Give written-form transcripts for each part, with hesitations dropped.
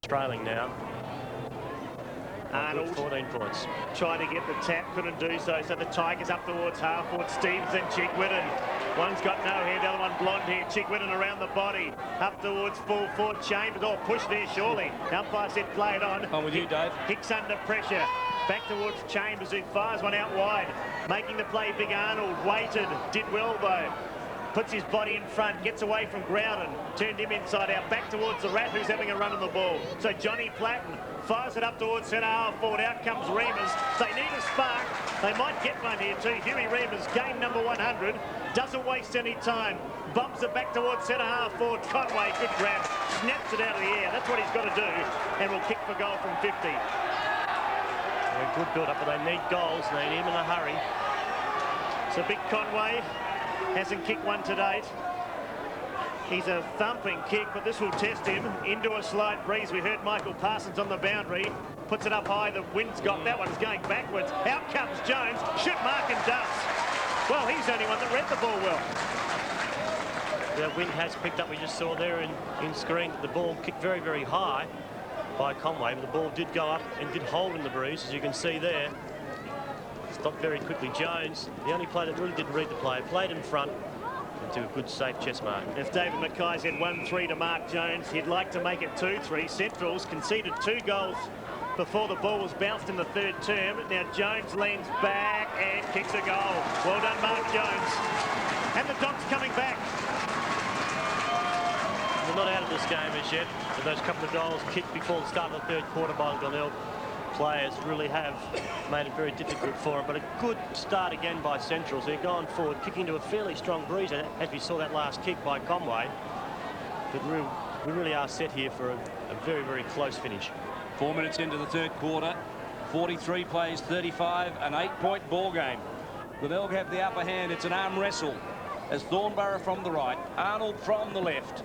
trailing now. Arnold 14 points. trying to get the tap, couldn't do so. So the Tigers up towards half-forward. Stevens and Chigwidden. One's got no hair, the other one blonde hair. Chigwidden around the body. Up towards full forward. Chambers. Oh, push there surely. Umpire said play it on. I'm with you, Dave. Hicks under pressure. Back towards Chambers, who fires one out wide. Making the play, Big Arnold. Waited. Did well, though. Puts his body in front, gets away from Groudon, turned him inside out, back towards the Rat, who's having a run on the ball. So Johnny Platten fires it up towards centre half forward. Out comes Remus. They need a spark. They might get one here too. Huey Remus, game number 100, doesn't waste any time. Bumps it back towards centre half forward. Conway, good grab, snaps it out of the air. That's what he's got to do, and will kick for goal from 50. A good build-up, but they need goals. They need him in a hurry. So Big Conway hasn't kicked one to date. He's a thumping kick, but this will test him into a slight breeze. We heard Michael Parsons on the boundary. Puts it up high. The wind's got that one's going backwards. Out comes Jones. Shoot mark and does. Well, he's the only one that read the ball well. The wind has picked up. We just saw there in screen the ball kicked very, very high by Conway, but the ball did go up and did hold in the breeze, as you can see there. Stopped very quickly. Jones, the only player that really didn't read the play, played in front and to a good safe chest mark. If David Mackay said 1-3 to Mark Jones, he'd like to make it 2-3. Centrals conceded 2 goals before the ball was bounced in the third term. Now Jones leans back and kicks a goal. Well done, Mark Jones. And the Dogs coming back. They're not out of this game as yet, but those couple of goals kicked before the start of the third quarter by the Glenelg players really have made it very difficult for them. But a good start again by Centrals. They're going forward, kicking to a fairly strong breeze, as we saw that last kick by Conway. But we really are set here for a very, very close finish. 4 minutes into the third quarter. 43 plays 35, an 8-point ball game. Glenelg have the upper hand. It's an arm wrestle as Thornborough from the right, Arnold from the left.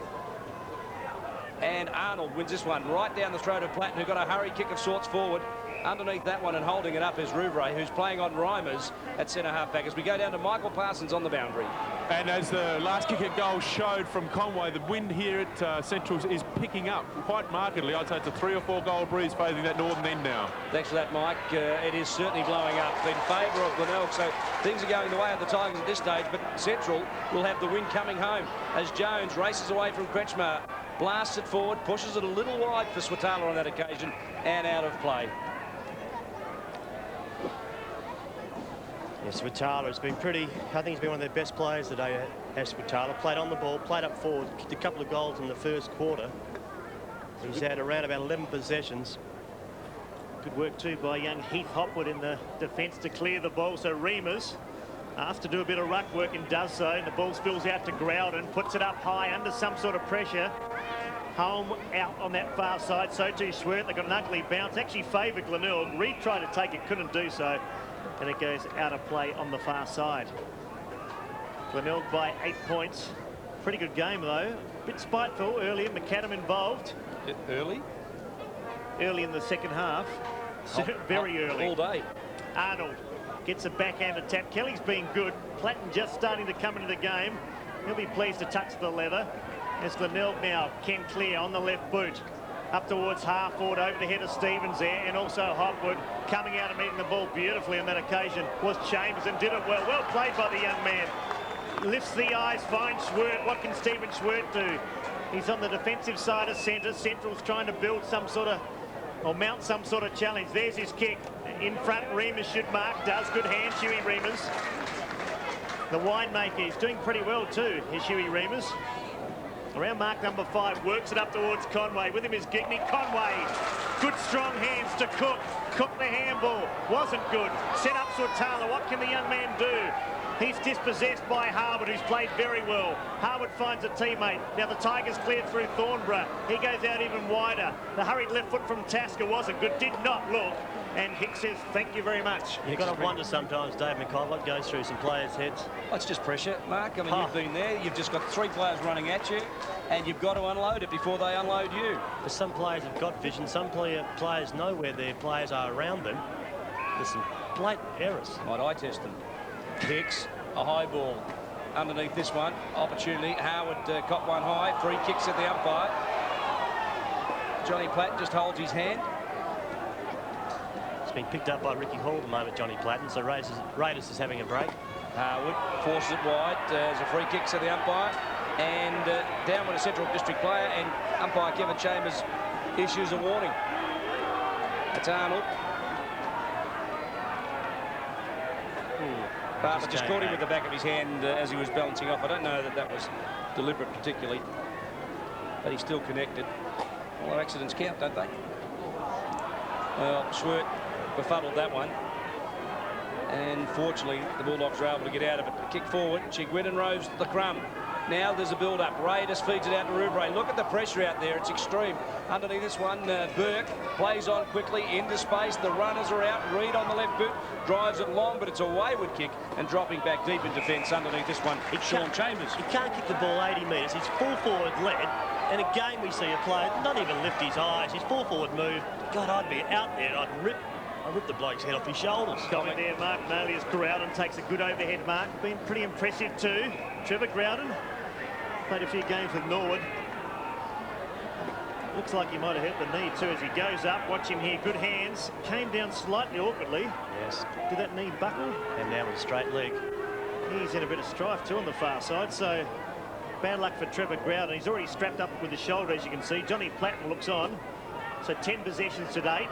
And Arnold wins this one right down the throat of Platten, who got a hurry kick of sorts forward. Underneath that one and holding it up is Rouvray, who's playing on Reimers at centre half-back as we go down to Michael Parsons on the boundary. And as the last kick at goal showed from Conway, the wind here at Centrals is picking up quite markedly. I'd say it's a 3 or 4 goal breeze favouring that northern end now. Thanks for that, Mike. It is certainly blowing up in favour of Glenelg, so things are going the way of the Tigers at this stage, but Central will have the wind coming home as Jones races away from Kretschmar, blasts it forward, pushes it a little wide for Swatala on that occasion, and out of play. Yes, Swatala has been pretty, I think he's been one of their best players today, has Swatala. Played on the ball, played up forward, kicked a couple of goals in the first quarter. He's had around about 11 possessions. Good work too by young Heath Hopwood in the defence to clear the ball. So Remus asked to do a bit of ruck work and does so. And the ball spills out to Groudon, puts it up high under some sort of pressure. Home out on that far side, so too Schwert. They got an ugly bounce, actually favoured Glenelg. Reed tried to take it, couldn't do so. And it goes out of play on the far side. Glenelg by 8 points. Pretty good game though. Bit spiteful earlier, McAdam involved. Early? Early in the second half. Very early. All day. Arnold gets a backhanded tap. Kelly's been good. Platten just starting to come into the game. He'll be pleased to touch the leather. As Glenelg now, Ken Clear on the left boot. Up towards half forward, over the head of Stevens there, and also Hopwood coming out and meeting the ball beautifully on that occasion was Chambers and did it well. Well played by the young man. Lifts the eyes, finds Schwert. What can Stephen Schwert do? He's on the defensive side of centre. Central's trying to build some sort of, or mount some sort of challenge. There's his kick. In front, Remus should mark. Does. Good hand, Huey Remus. The winemaker is doing pretty well too, is Huey Remus. Around mark number 5, works it up towards Conway. With him is Gigney. Conway, good strong hands to Cook. Cook the handball, wasn't good. Set up Swatala, what can the young man do? He's dispossessed by Harwood, who's played very well. Harwood finds a teammate. Now the Tigers cleared through Thornborough. He goes out even wider. The hurried left foot from Tasker wasn't good, did not look. And Hicks says, thank you very much. You've got to wonder sometimes, Dave McKay, what goes through some players' heads. Well, it's just pressure, Mark. I mean, you've been there. You've just got 3 players running at you, and you've got to unload it before they unload you. But some players have got vision. Some players know where their players are around them. There's some blatant errors. Might eye test them. Hicks, a high ball. Underneath this one, opportunity. Howard caught one high. Free kicks at the umpire. Johnny Platten just holds his hand. It's been picked up by Ricky Hall at the moment, Johnny Platten, so Raiders is having a break. Harwood forces it wide as a free kick to the umpire, and down with a Central District player, and umpire Kevin Chambers issues a warning. That's Arnold. Bartlett just caught him with the back of his hand as he was balancing off. I don't know that that was deliberate particularly, but he's still connected. All accidents count, don't they? Well, Schwert befuddled that one. And fortunately, the Bulldogs were able to get out of it. Kick forward, Chigwin Rose the crumb. Now there's a build-up. Raiders feeds it out to Roubre. Look at the pressure out there. It's extreme. Underneath this one, Burke plays on quickly into space. The runners are out. Reid on the left boot drives it long, but it's a wayward kick and dropping back deep in defence underneath this one. It's Sean Chambers. He can't kick the ball 80 metres. He's full forward led. And again, we see a player not even lift his eyes. His full forward move. God, I'd be out there and I'd rip the bloke's head off his shoulders. Got it there, Mark Malius. Groudon takes a good overhead mark. Been pretty impressive too. Trevor Groudon played a few games with Norwood. Looks like he might have hurt the knee too as he goes up. Watch him here. Good hands. Came down slightly awkwardly. Yes. Did that knee buckle? And now with a straight leg. He's in a bit of strife too on the far side. So bad luck for Trevor Groudon. He's already strapped up with the shoulder, as you can see. Johnny Platten looks on. So 10 possessions to date.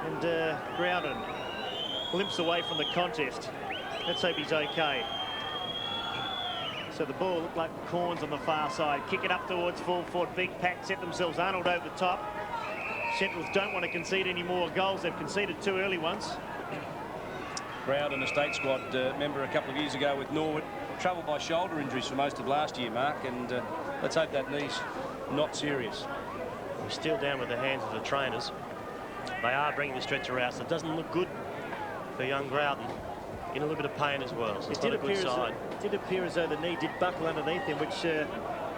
And Groudon limps away from the contest. Let's hope he's okay. So the ball looked like corns on the far side. Kick it up towards full forward. Big pack set themselves. Arnold over the top. Centrals don't want to concede any more goals. They've conceded 2 early ones. Groudon, a state squad member a couple of years ago with Norwood. Troubled by shoulder injuries for most of last year, Mark. And let's hope that knee's not serious. We're still down with the hands of the trainers. They are bringing the stretcher out, so it doesn't look good for young Groudon. In a little bit of pain as well, so it's not a good sign. It did appear as though the knee did buckle underneath him, which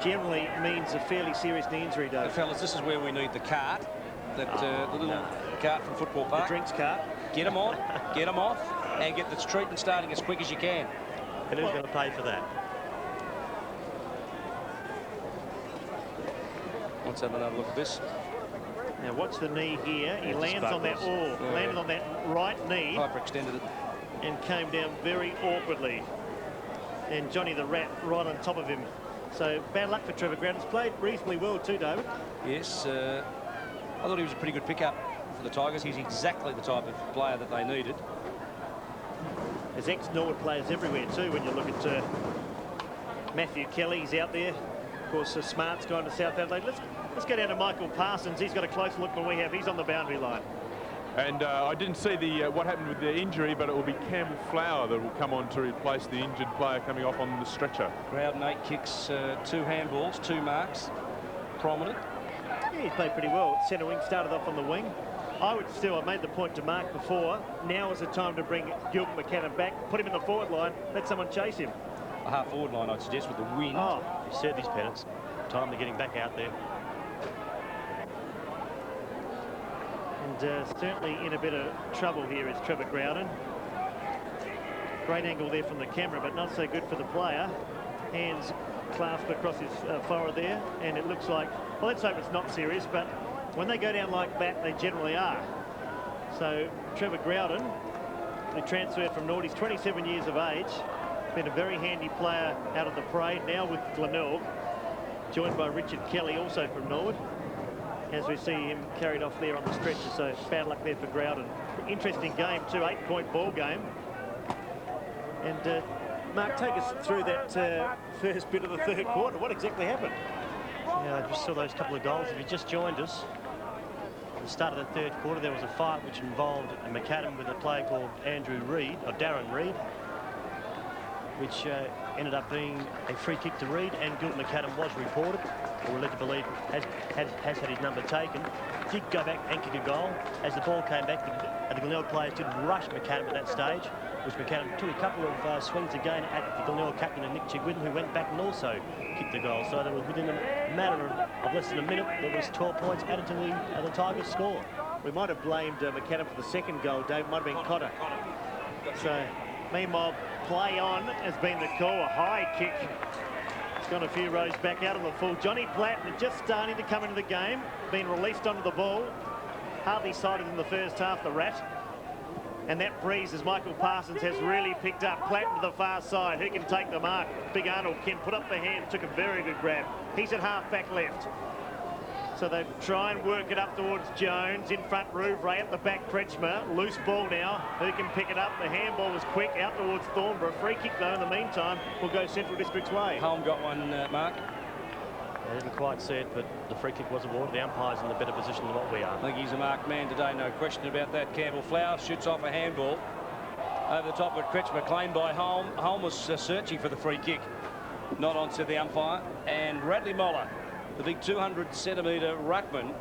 generally means a fairly serious knee injury, Dave. Fellas, this is where we need the cart, the little cart from Football Park. The drinks cart. Get them on, get them off, and get the treatment starting as quick as you can. And who's going to pay for that? Let's have another look at this. Now watch the knee here. He lands on that, landed on that right knee. Hyperextended it. And came down very awkwardly. And Johnny the Rat right on top of him. So bad luck for Trevor Groudon. He's played reasonably well too, David. Yes, I thought he was a pretty good pickup for the Tigers. He's exactly the type of player that they needed. There's ex-Norwood players everywhere too when you look at Matthew Kelly. He's out there. Of course, Smart's gone to South Adelaide. Let's go down to Michael Parsons. He's got a closer look than we have. He's on the boundary line. And I didn't see what happened with the injury, but it will be Campbell Flower that will come on to replace the injured player coming off on the stretcher. Groudon 8 kicks, 2 handballs, 2 marks, prominent. Yeah, he's played pretty well. Centre wing started off on the wing. I made the point to Mark before, now is the time to bring Gilbert McCann back, put him in the forward line, let someone chase him. A half forward line, I'd suggest, with the wind. Oh, He served his penance. Time to get him back out there. and certainly in a bit of trouble here is Trevor Groudon. Great angle there from the camera, but not so good for the player. Hands clasped across his forehead there, and it looks like, well, let's hope it's not serious, but when they go down like that, they generally are. So Trevor Groudon, who transferred from Norwood, he's 27 years of age, been a very handy player out of the parade, now with Glenelg, joined by Richard Kelly, also from Norwood, as we see him carried off there on the stretcher. So bad luck there for Groudon. Interesting game too, 8-point ball game. And Mark, take us through that first bit of the third quarter. What exactly happened? Yeah, I just saw those couple of goals. If you just joined us, at the start of the third quarter, there was a fight which involved a macadam with a player called Andrew Reid, or Darren Reid, which ended up being a free kick to Reid, and Gilbert McAdam was reported, or we're led to believe has had his number taken. Did go back and kick a goal. As the ball came back, the Glenelg players did rush McAdam at that stage, which McAdam took a couple of swings again at the Glenelg captain, Nick Chigwin, who went back and also kicked the goal. So there was, within a matter of less than a minute, there was 12 points added to the Tigers' score. We might have blamed McAdam for the second goal, Dave. Might have been Cotter. So, meanwhile, play on has been the call. A high kick It's gone a few rows back out of the full. Johnny Platten just starting to come into the game, been released onto the ball. Hardly sighted in the first half, the Rat. And that breeze, as Michael Parsons has really picked up. Platten to the far side. Who can take the mark? Big Arnold can put up the hand, took a very good grab. He's at half-back left. So they try and work it up towards Jones. In front, Rouvray at the back, Kretschmer. Loose ball now. Who can pick it up? The handball was quick out towards Thornborough. Free kick, though, in the meantime, will go Central District's way. Holm got one, Mark. I didn't quite see it, but the free kick was awarded. The umpire's in a better position than what we are. I think he's a marked man today, no question about that. Campbell Flower shoots off a handball over the top of Kretschmer, claimed by Holm. Holm was searching for the free kick, not onto the umpire. And Radley Moller, the big 200-centimetre ruckman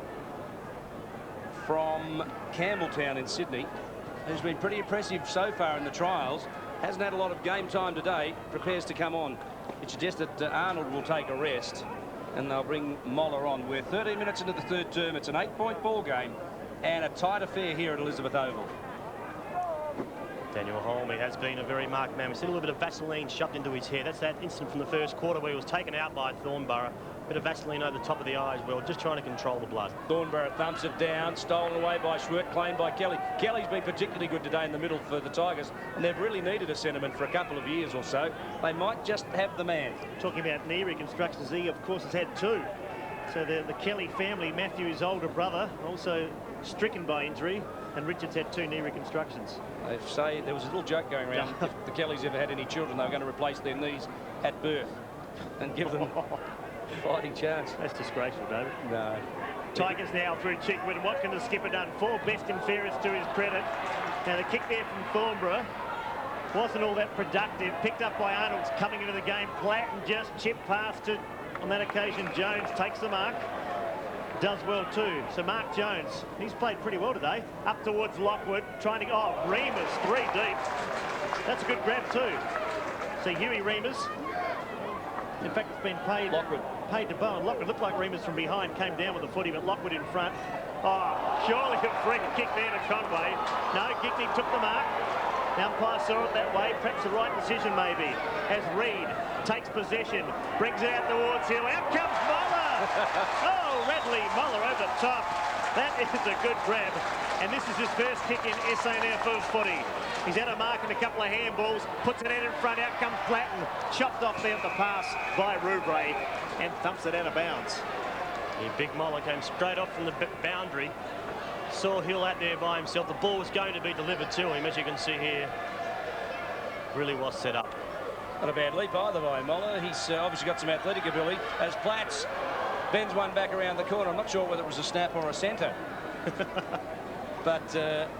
from Campbelltown in Sydney, who's been pretty impressive so far in the trials, hasn't had a lot of game time today, prepares to come on. It suggests that Arnold will take a rest, and they'll bring Moller on. We're 13 minutes into the third term. It's an 8-point ball game and a tight affair here at Elizabeth Oval. Daniel Holm, he has been a very marked man. We've seen a little bit of Vaseline shoved into his hair. That's that instant from the first quarter where he was taken out by Thornborough. Bit of Vaseline over the top of the eye as well, just trying to control the blood. Thornborough thumps it down, stolen away by Schwert, claimed by Kelly. Kelly's been particularly good today in the middle for the Tigers, and they've really needed a centreman for a couple of years or so. They might just have the man. Talking about knee reconstructions, he, of course, has had 2. So the Kelly family, Matthew's older brother, also stricken by injury, and Richard's had 2 knee reconstructions. They say there was a little joke going around. If the Kellys ever had any children, they were going to replace their knees at birth and give them a fighting chance. That's disgraceful, David. No. Tigers now through Chickwood. What can the skipper done? 4 best and fairest to his credit. Now the kick there from Thornborough wasn't all that productive. Picked up by Arnold's coming into the game. Platten just chipped past it. On that occasion, Jones takes the mark. Does well too. So Mark Jones, he's played pretty well today. Up towards Lockwood, trying to... Oh, Remus, 3 deep. That's a good grab too. So Huey Remus, in fact, it's been paid to Bowen. Lockwood looked like Remus from behind, came down with the footy, but Lockwood in front. Oh, surely a free kick there to Conway. No, Gigney took the mark. The umpire saw it that way, perhaps the right decision maybe. As Reid takes possession, brings it out towards Hill. Out comes Moller! Oh, Radley Moller over the top. That is a good grab. And this is his first kick in SANFL footy. He's had a mark in a couple of handballs, puts it out in front, out comes Platten. Chopped off there at the pass by Rouvray and thumps it out of bounds. Yeah, big Moller came straight off from the boundary. Saw Hill out there by himself. The ball was going to be delivered to him, as you can see here. Really was set up. Not a bad leap either by Moller. He's obviously got some athletic ability. As Platts bends one back around the corner. I'm not sure whether it was a snap or a centre. But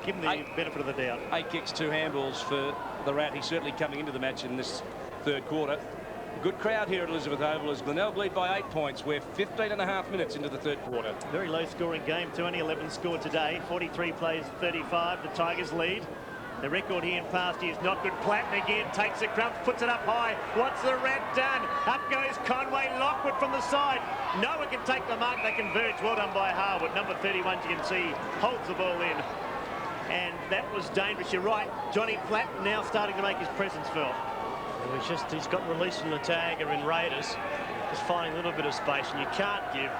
give him the benefit of the doubt. 8 kicks, 2 handballs for the Rat. He's certainly coming into the match in this third quarter. A good crowd here at Elizabeth Oval as Glenelg lead by 8 points. We're 15.5 minutes into the third quarter. Very low scoring game too. Only 11 scored today. 43 plays 35. The Tigers lead. The record here in past years not good. Platten again takes it, Crump puts it up high. What's the Rat done? Up goes Conway. Lockwood from the side. No one can take the mark. They converge. Well done by Harwood. Number 31, you can see, holds the ball in. And that was dangerous. You're right. Johnny Platten now starting to make his presence felt. He's got released from the tagger in Raiders, just finding a little bit of space, and you can't give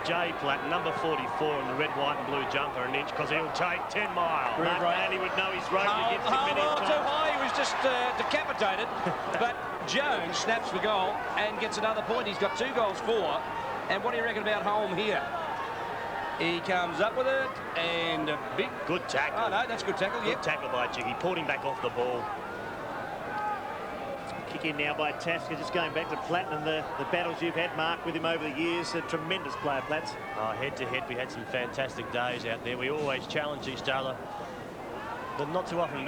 Jay Platten, number 44 in the red, white and blue jumper, an inch, because he'll take 10 miles. Mark Manley would know his road against him many times. Too high, he was just decapitated. But Jones snaps the goal and gets another point. He's got 2 goals for. And what do you reckon about Holm here? He comes up with it, and a big... Good tackle. Oh, no, that's good tackle, Good tackle by Jiggy. Pulled him back off the ball. Kick in now by Tasker, just going back to Platten and the battles you've had, Mark, with him over the years. A tremendous player, Platts. Head to head, we had some fantastic days out there. We always challenged each other, but not too often,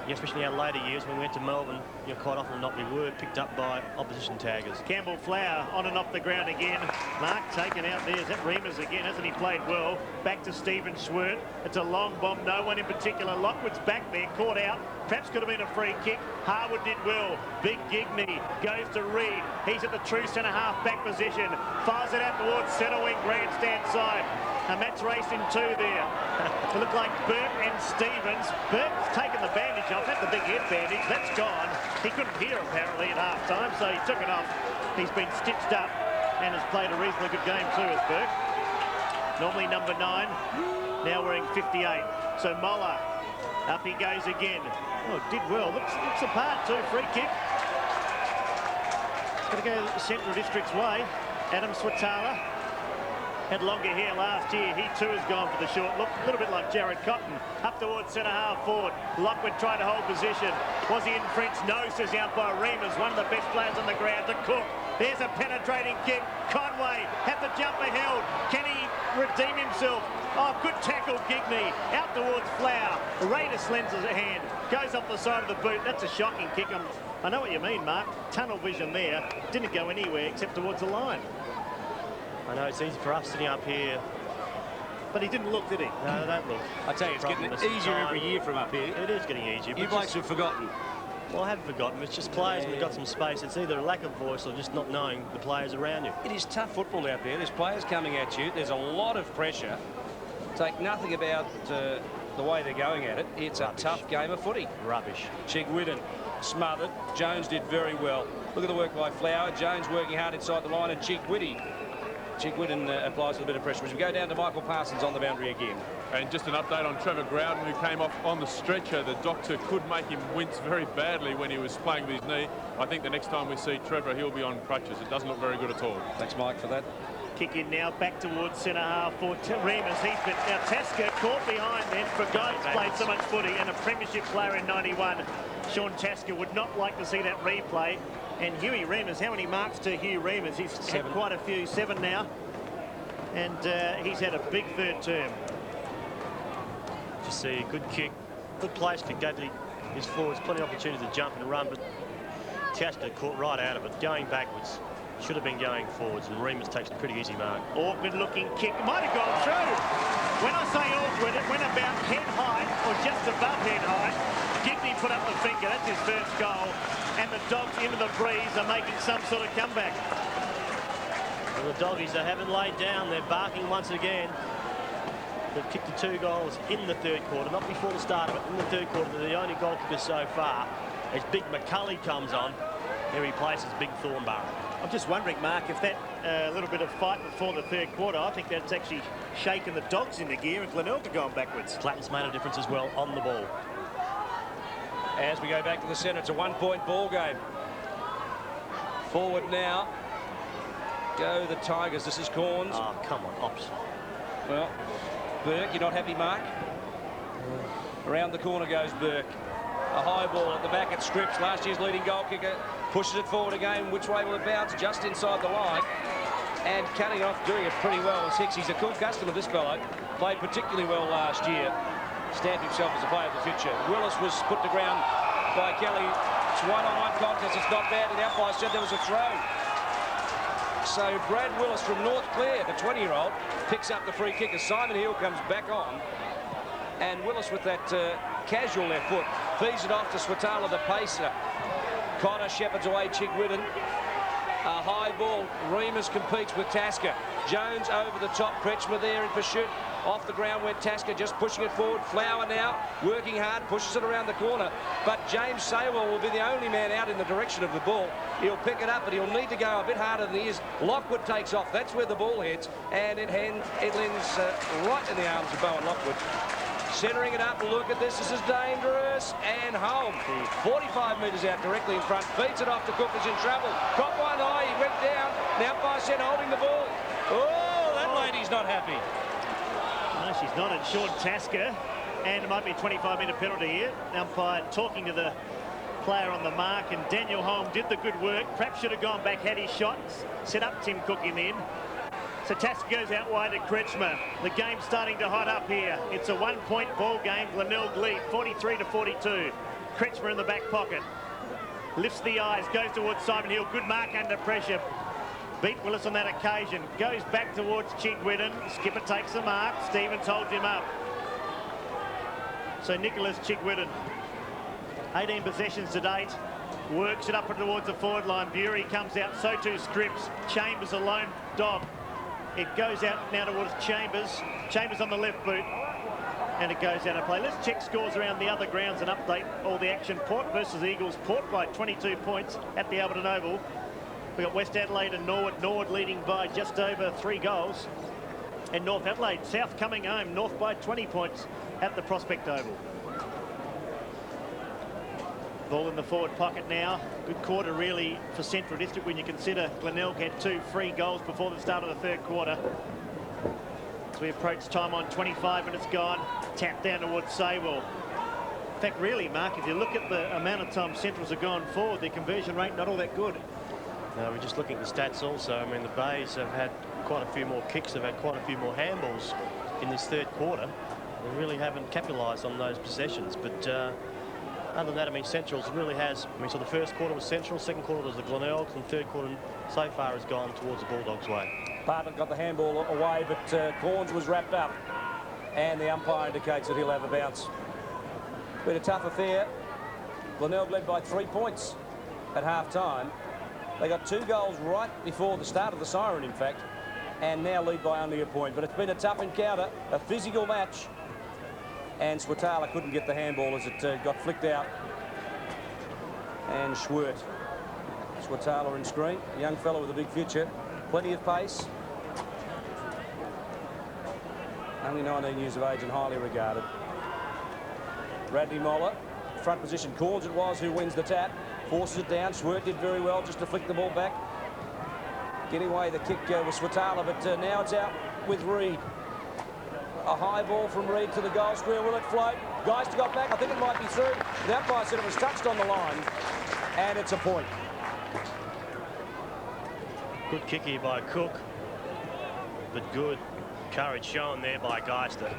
especially in our later years when we went to Melbourne, quite often not we were picked up by opposition taggers. Campbell Flower on and off the ground again. Mark taken out there. Is that Remus again? Hasn't he played well? Back to Stephen Schwert. It's a long bomb. No one in particular. Lockwood's back there, caught out. Perhaps could have been a free kick. Harwood did well. Big Gigny goes to Reid. He's at the true centre half back position. Fires it out towards centre wing grandstand side. A match race in two there. It looked like Burke and Stevens. Burke's taken the bandage off, had the big head bandage. That's gone. He couldn't hear apparently at half-time, so he took it off. He's been stitched up and has played a reasonably good game too, as Burke. Normally number 9, now wearing 58. So Moller, up he goes again. Oh, did well. Looks apart too. Free kick. Got to go Central District's way. Adam Swatala had longer hair last year. He too has gone for the short look. A little bit like Jared Cotton. Up towards centre half forward. Lockwood tried to hold position. Was he in French? No, says the umpire. Remus, one of the best players on the ground, to Cook. There's a penetrating kick. Conway had the jumper held. Can he redeem himself? Oh, good tackle, Gigney. Out towards Flower. Raiders lends a hand. Goes off the side of the boot. That's a shocking kick. I know what you mean, Mark. Tunnel vision there. Didn't go anywhere except towards the line. I know it's easy for us sitting up here. But he didn't look, did he? No, don't look. I tell you, it's getting easier every year from up here. It is getting easier. You blokes have forgotten. Well, I haven't forgotten. It's just players when they've got some space. It's either a lack of voice or just not knowing the players around you. It is tough football out there. There's players coming at you. There's a lot of pressure. Take nothing about the way they're going at it. It's Rubbish. a tough game of footy. Rubbish. Chigwidden smothered. Jones did very well. Look at the work by Flower. Jones working hard inside the line, and Chigwidden applies a little bit of pressure. As we go down to Michael Parsons on the boundary again. And just an update on Trevor Growden, who came off on the stretcher. The doctor could make him wince very badly when he was playing with his knee. I think the next time we see Trevor, he'll be on crutches. It doesn't look very good at all. Thanks, Mike, for that. Kick in now, back towards centre half for Remus. He's been now Tasker caught behind then for a guy that's played so much footy and a premiership player in 91. Sean Tasker would not like to see that replay. And Huey Remus, how many marks to Hugh Remus? He's had quite a few, 7 now. And he's had a big third term. Just see a good kick, good place to go to his forwards, plenty of opportunity to jump and run, but Tasker caught right out of it, going backwards. Should have been going forwards, and Remus takes a pretty easy mark. Awkward looking kick, might have gone through. When I say awkward, it went about head height or just above head height. Gigney put up the finger, that's his first goal. And the Dogs into the breeze are making some sort of comeback. Well, the Doggies, they haven't laid down, they're barking once again. They've kicked the 2 goals in the third quarter, not before the start of it, in the third quarter. They're the only goal kickers so far. As Big McCulley comes on, he replaces Big Thornborough. I'm just wondering, Mark, if that little bit of fight before the third quarter, I think that's actually shaken the Dogs into gear and Glenelg are going backwards. Platten's made a difference as well on the ball. As we go back to the centre, it's a 1-point ball game. Forward now. Go the Tigers. This is Corns. Oh, come on, Ops. Well, Burke, you're not happy, Mark? Around the corner goes Burke. A high ball at the back at Scripps, last year's leading goal kicker. Pushes it forward again. Which way will it bounce? Just inside the line. And cutting off, doing it pretty well as Hicks. He's a cool customer, this fellow. Played particularly well last year. Stamped himself as a player of the future. Willis was put to ground by Kelly. It's one-on-one contest. It's not bad. And the umpire said there was a throw. So Brad Willis from North Clare, the 20-year-old, picks up the free kick as Simon Hill comes back on. And Willis with that casual left foot feeds it off to Swatala, the pacer. Connor shepherds away Chigwidden. A high ball. Remus competes with Tasker. Jones over the top. Kretschmer there in pursuit. Off the ground went Tasker, just pushing it forward. Flower now working hard, pushes it around the corner. But James Saywell will be the only man out in the direction of the ball. He'll pick it up, but he'll need to go a bit harder than he is. Lockwood takes off. That's where the ball hits, and it lands right in the arms of Bowen Lockwood. Centering it up, look at this, this is dangerous, and home. 45 metres out directly in front, beats it off to Cook, is in trouble. Got one eye, he went down, the umpire said holding the ball. Oh, that lady's not happy. No, she's not, and Sean Tasker, and it might be a 25-metre penalty here. Umpire talking to the player on the mark, and Daniel Holm did the good work. Perhaps should have gone back, had his shots, set up Tim Cook in the end. So Tasker goes out wide to Kretschmer. The game's starting to hot up here. It's a 1-point ball game. Glenelg lead 43-42. Kretschmer in the back pocket. Lifts the eyes, goes towards Simon Hill. Good mark under pressure. Beat Willis on that occasion. Goes back towards Chigwidden. Skipper takes the mark. Stevens holds him up. So Nicholas Chigwidden, 18 possessions to date. Works it up towards the forward line. Bury comes out. So too Scripps. Chambers a lone dog. It goes out now towards Chambers. Chambers on the left boot. And it goes out of play. Let's check scores around the other grounds and update all the action. Port versus Eagles. Port by 22 points at the Alberton Oval. We've got West Adelaide and Norwood. Norwood leading by just over 3 goals. And North Adelaide, South coming home. North by 20 points at the Prospect Oval. Ball in the forward pocket now. Good quarter really for Central District when you consider Glenelg had 2 free goals before the start of the third quarter. As we approach time on 25 minutes gone. Tap down towards Saywell. In fact, really, Mark, if you look at the amount of time Centrals have gone forward, their conversion rate not all that good. We're just looking at the stats also. I mean, the Bays have had quite a few more kicks. They've had quite a few more handballs in this third quarter. They really haven't capitalised on those possessions. But other than that, I mean, Central's really has. I mean, so the first quarter was Central, second quarter was the Glenelgs, and third quarter so far has gone towards the Bulldogs' way. Bartlett got the handball away, but Corns was wrapped up. And the umpire indicates that he'll have a bounce. Been a tough affair. Glenelg led by 3 points at half-time. They got 2 goals right before the start of the siren, in fact, and now lead by only a point. But it's been a tough encounter, a physical match. And Swatala couldn't get the handball as it got flicked out. And Schwert. Swatala in screen, a young fellow with a big future. Plenty of pace. Only 19 years of age and highly regarded. Radley Moller, front position. Corns it was who wins the tap. Forces it down. Schwert did very well just to flick the ball back. Getting away the kick was Swatala, but now it's out with Reid. A high ball from Reid to the goal square. Will it float? Geister got back. I think it might be through. The umpire said it was touched on the line, and it's a point. Good kick here by Cook, but good courage shown there by Geister.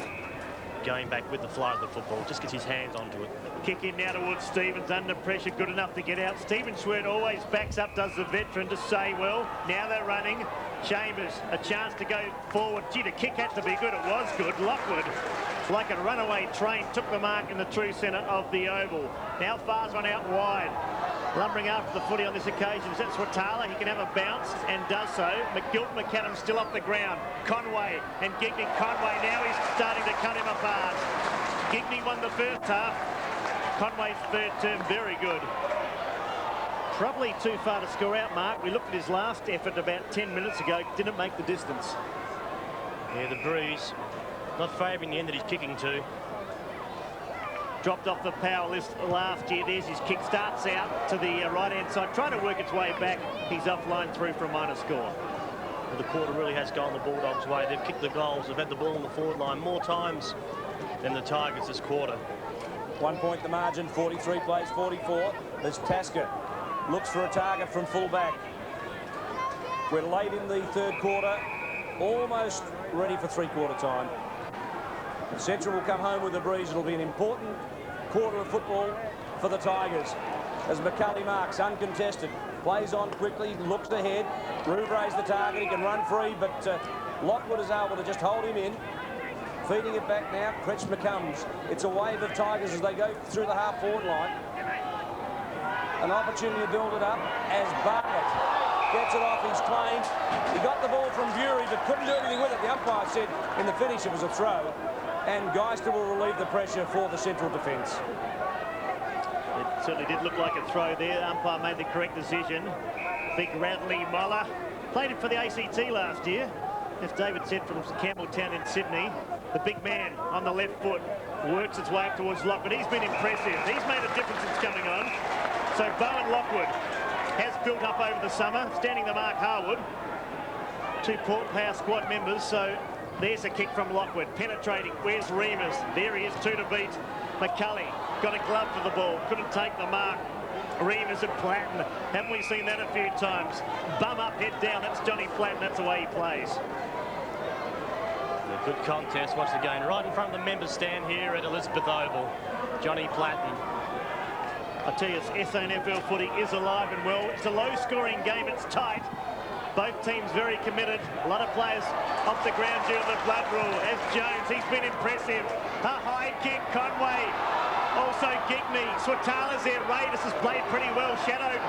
Going back with the flow of the football, just gets his hands onto it. Kick in now towards Stevens, under pressure, good enough to get out. Stephen Schwert always backs up, does the veteran to say well. Now they're running. Chambers, a chance to go forward. Gee, the kick had to be good. It was good. Lockwood, like a runaway train, took the mark in the true centre of the oval. Now Far's one out wide. Lumbering after the footy on this occasion. That's Swatala. He can have a bounce and does so. McGilt McAdam still off the ground. Conway and Gigney. Conway now he's starting to cut him apart. Gigney won the first half. Conway's third term, very good. Probably too far to score out, Mark. We looked at his last effort about 10 minutes ago. Didn't make the distance. Yeah, the breeze not favouring the end that he's kicking to. Dropped off the power list last year. There's his kick. Starts out to the right-hand side, trying to work its way back. He's offline through for a minor score. Well, the quarter really has gone the Bulldogs' way. They've kicked the goals. They've had the ball on the forward line more times than the Tigers this quarter. 1 point the margin, 43 plays 44. There's Tasker. Looks for a target from full-back. We're late in the third quarter. Almost ready for three-quarter time. Central will come home with the breeze. It'll be an important quarter of football for the Tigers. As McCulley marks, uncontested. Plays on quickly, looks ahead. Rouvray's the target. He can run free, but Lockwood is able to just hold him in. Feeding it back now, Kretschmer comes. It's a wave of Tigers as they go through the half-forward line. An opportunity to build it up as Bartlett gets it off his claim. He got the ball from Bury, but couldn't do anything with it. The umpire said in the finish it was a throw. And Geister will relieve the pressure for the Central defence. It certainly did look like a throw there. The umpire made the correct decision. Big Radley Moller. Played it for the ACT last year. As David said, from Campbelltown in Sydney. The big man on the left foot works its way up towards Lockwood. He's been impressive. He's made a difference since coming on. So Bowen Lockwood has built up over the summer, standing the mark Harwood. 2 Port Power squad members, so there's a kick from Lockwood. Penetrating, where's Remus? There he is, 2 to beat. McCulley got a glove for the ball, couldn't take the mark. Remus and Platten, haven't we seen that a few times? Bum up, head down, that's Johnny Platten, that's the way he plays. A good contest, watch the game right in front of the members stand here at Elizabeth Oval. Johnny Platten. I tell you, SANFL footy is alive and well. It's a low-scoring game. It's tight. Both teams very committed. A lot of players off the ground due to the blood rule. As Jones, he's been impressive. A high kick, Conway. Also Gigney. Swatala's there. Raiders has played pretty well. Shadowed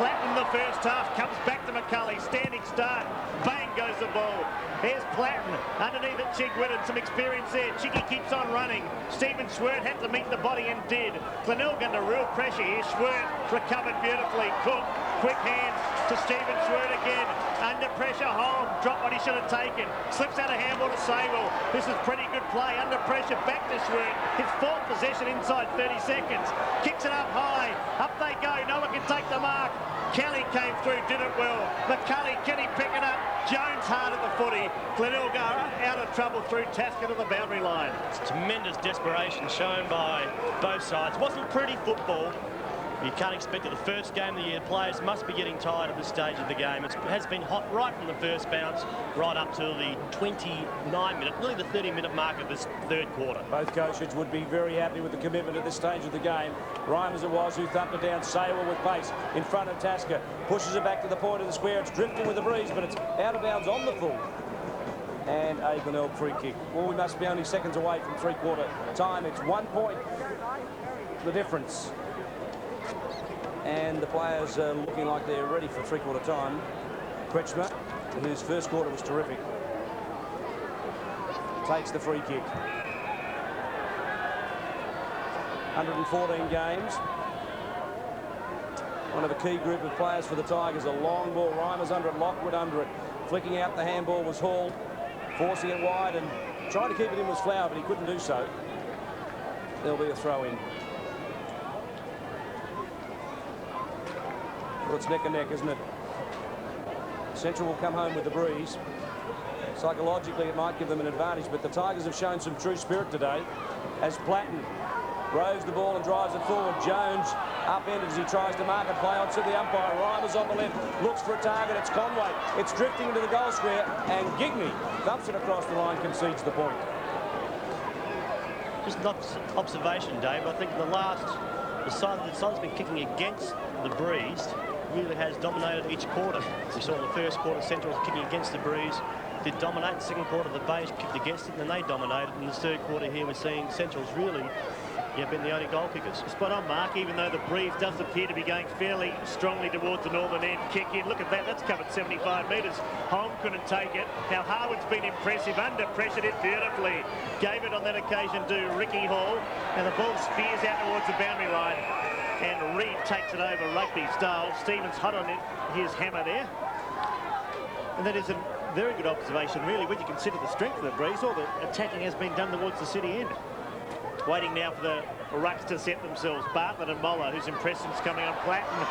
Platten in the first half, comes back to McCulley, standing start, bang goes the ball. Here's Platten, underneath it, Chigwin, some experience there. Chiggy keeps on running. Stephen Schwert had to meet the body and did. Glenelg under real pressure here. Schwert recovered beautifully. Cook, quick hands to Stephen Schwert again. Under pressure, Holm dropped what he should have taken. Slips out a handball to Sewell. This is pretty good play. Under pressure, back to Schwert. His fourth possession inside 30 seconds. Kicks it up high. Up they go. No one can take the mark. Kelly came through, did it well. McCulley, can he pick it up? Jones hard at the footy. Glenelg out of trouble through Tasker to the boundary line. It's tremendous desperation shown by both sides. Wasn't pretty football. You can't expect it the first game of the year. Players must be getting tired at this stage of the game. It has been hot right from the first bounce, right up to the 29-minute, really the 30-minute mark of this third quarter. Both coaches would be very happy with the commitment at this stage of the game. Ryan as it was who thumped it down. Sewell with pace in front of Tasker. Pushes it back to the point of the square. It's drifting with the breeze, but it's out of bounds on the full. And a Glenelg free kick. Well, we must be only seconds away from three-quarter time. It's 1 point, the difference. And the players are looking like they're ready for three-quarter time. Kretschmer, whose first quarter was terrific, takes the free kick. 114 games. One of the key group of players for the Tigers. A long ball. Reimer's under it, Lockwood under it. Flicking out the handball was Hall, forcing it wide and trying to keep it in was Flower, but he couldn't do so. There'll be a throw in. Well, it's neck and neck, isn't it? Central will come home with the breeze. Psychologically, it might give them an advantage, but the Tigers have shown some true spirit today as Platten rows the ball and drives it forward. Jones upended as he tries to mark it, play on to the umpire. Reimers on the left, looks for a target. It's Conway. It's drifting into the goal square, and Gigney dumps it across the line, concedes the point. Just an observation, Dave. I think the side's been kicking against the breeze. Really has dominated each quarter. We saw in the first quarter Central kicking against the breeze, did dominate. The second quarter the Bays kicked against it and they dominated. In the third quarter here we're seeing Central's really been the only goal kickers. Spot on, Mark, even though the breeze does appear to be going fairly strongly towards the northern end. Kick in, look at that, that's covered 75 metres. Holm couldn't take it. Now Harwood's been impressive, under pressured it beautifully. Gave it on that occasion to Ricky Hall, and the ball spears out towards the boundary line. And Reid takes it over rugby style. Stevens hot on his hammer there. And that is a very good observation, really, when you consider the strength of the breeze. All the attacking has been done towards the city end. Waiting now for the rucks to set themselves. Bartlett and Moller, whose impressions coming on. Platten,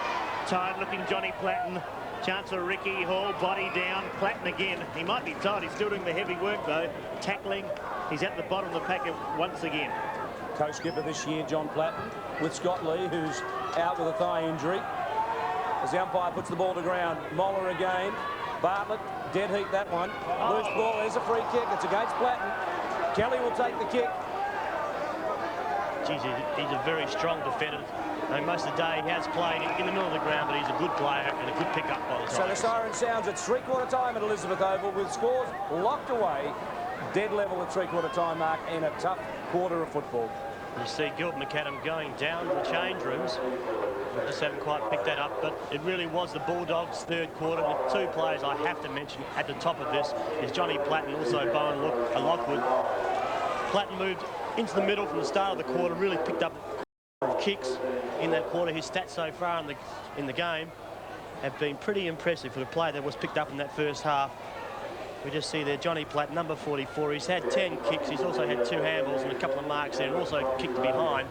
tired-looking Johnny Platten. Chance for Ricky Hall, body down. Platten again. He might be tired. He's still doing the heavy work, though. Tackling. He's at the bottom of the packet once again. Co-skipper this year, John Platten, with Scott Lee, who's out with a thigh injury. As the umpire puts the ball to ground, Moller again. Bartlett, dead heat that one. Loose ball, there's a free kick. It's against Platten. Kelly will take the kick. Geez, he's a very strong defender. I mean, most of the day he has played in the middle of the ground, but he's a good player and a good pick-up by the Tigers. So the siren sounds at three-quarter time at Elizabeth Oval with scores locked away. Dead level at three-quarter time mark in a tough quarter of football. You see Gilbert McAdam going down to the change rooms. I just haven't quite picked that up, but it really was the Bulldogs' third quarter. The two players I have to mention at the top of this is Johnny Platten, also Bowen Lockwood. Platten moved into the middle from the start of the quarter, really picked up kicks in that quarter. His stats so far in the game have been pretty impressive for the player that was picked up in that first half. We just see there Johnny Platten, number 44. He's had 10 kicks. He's also had 2 handballs and a couple of marks there, and also kicked behind.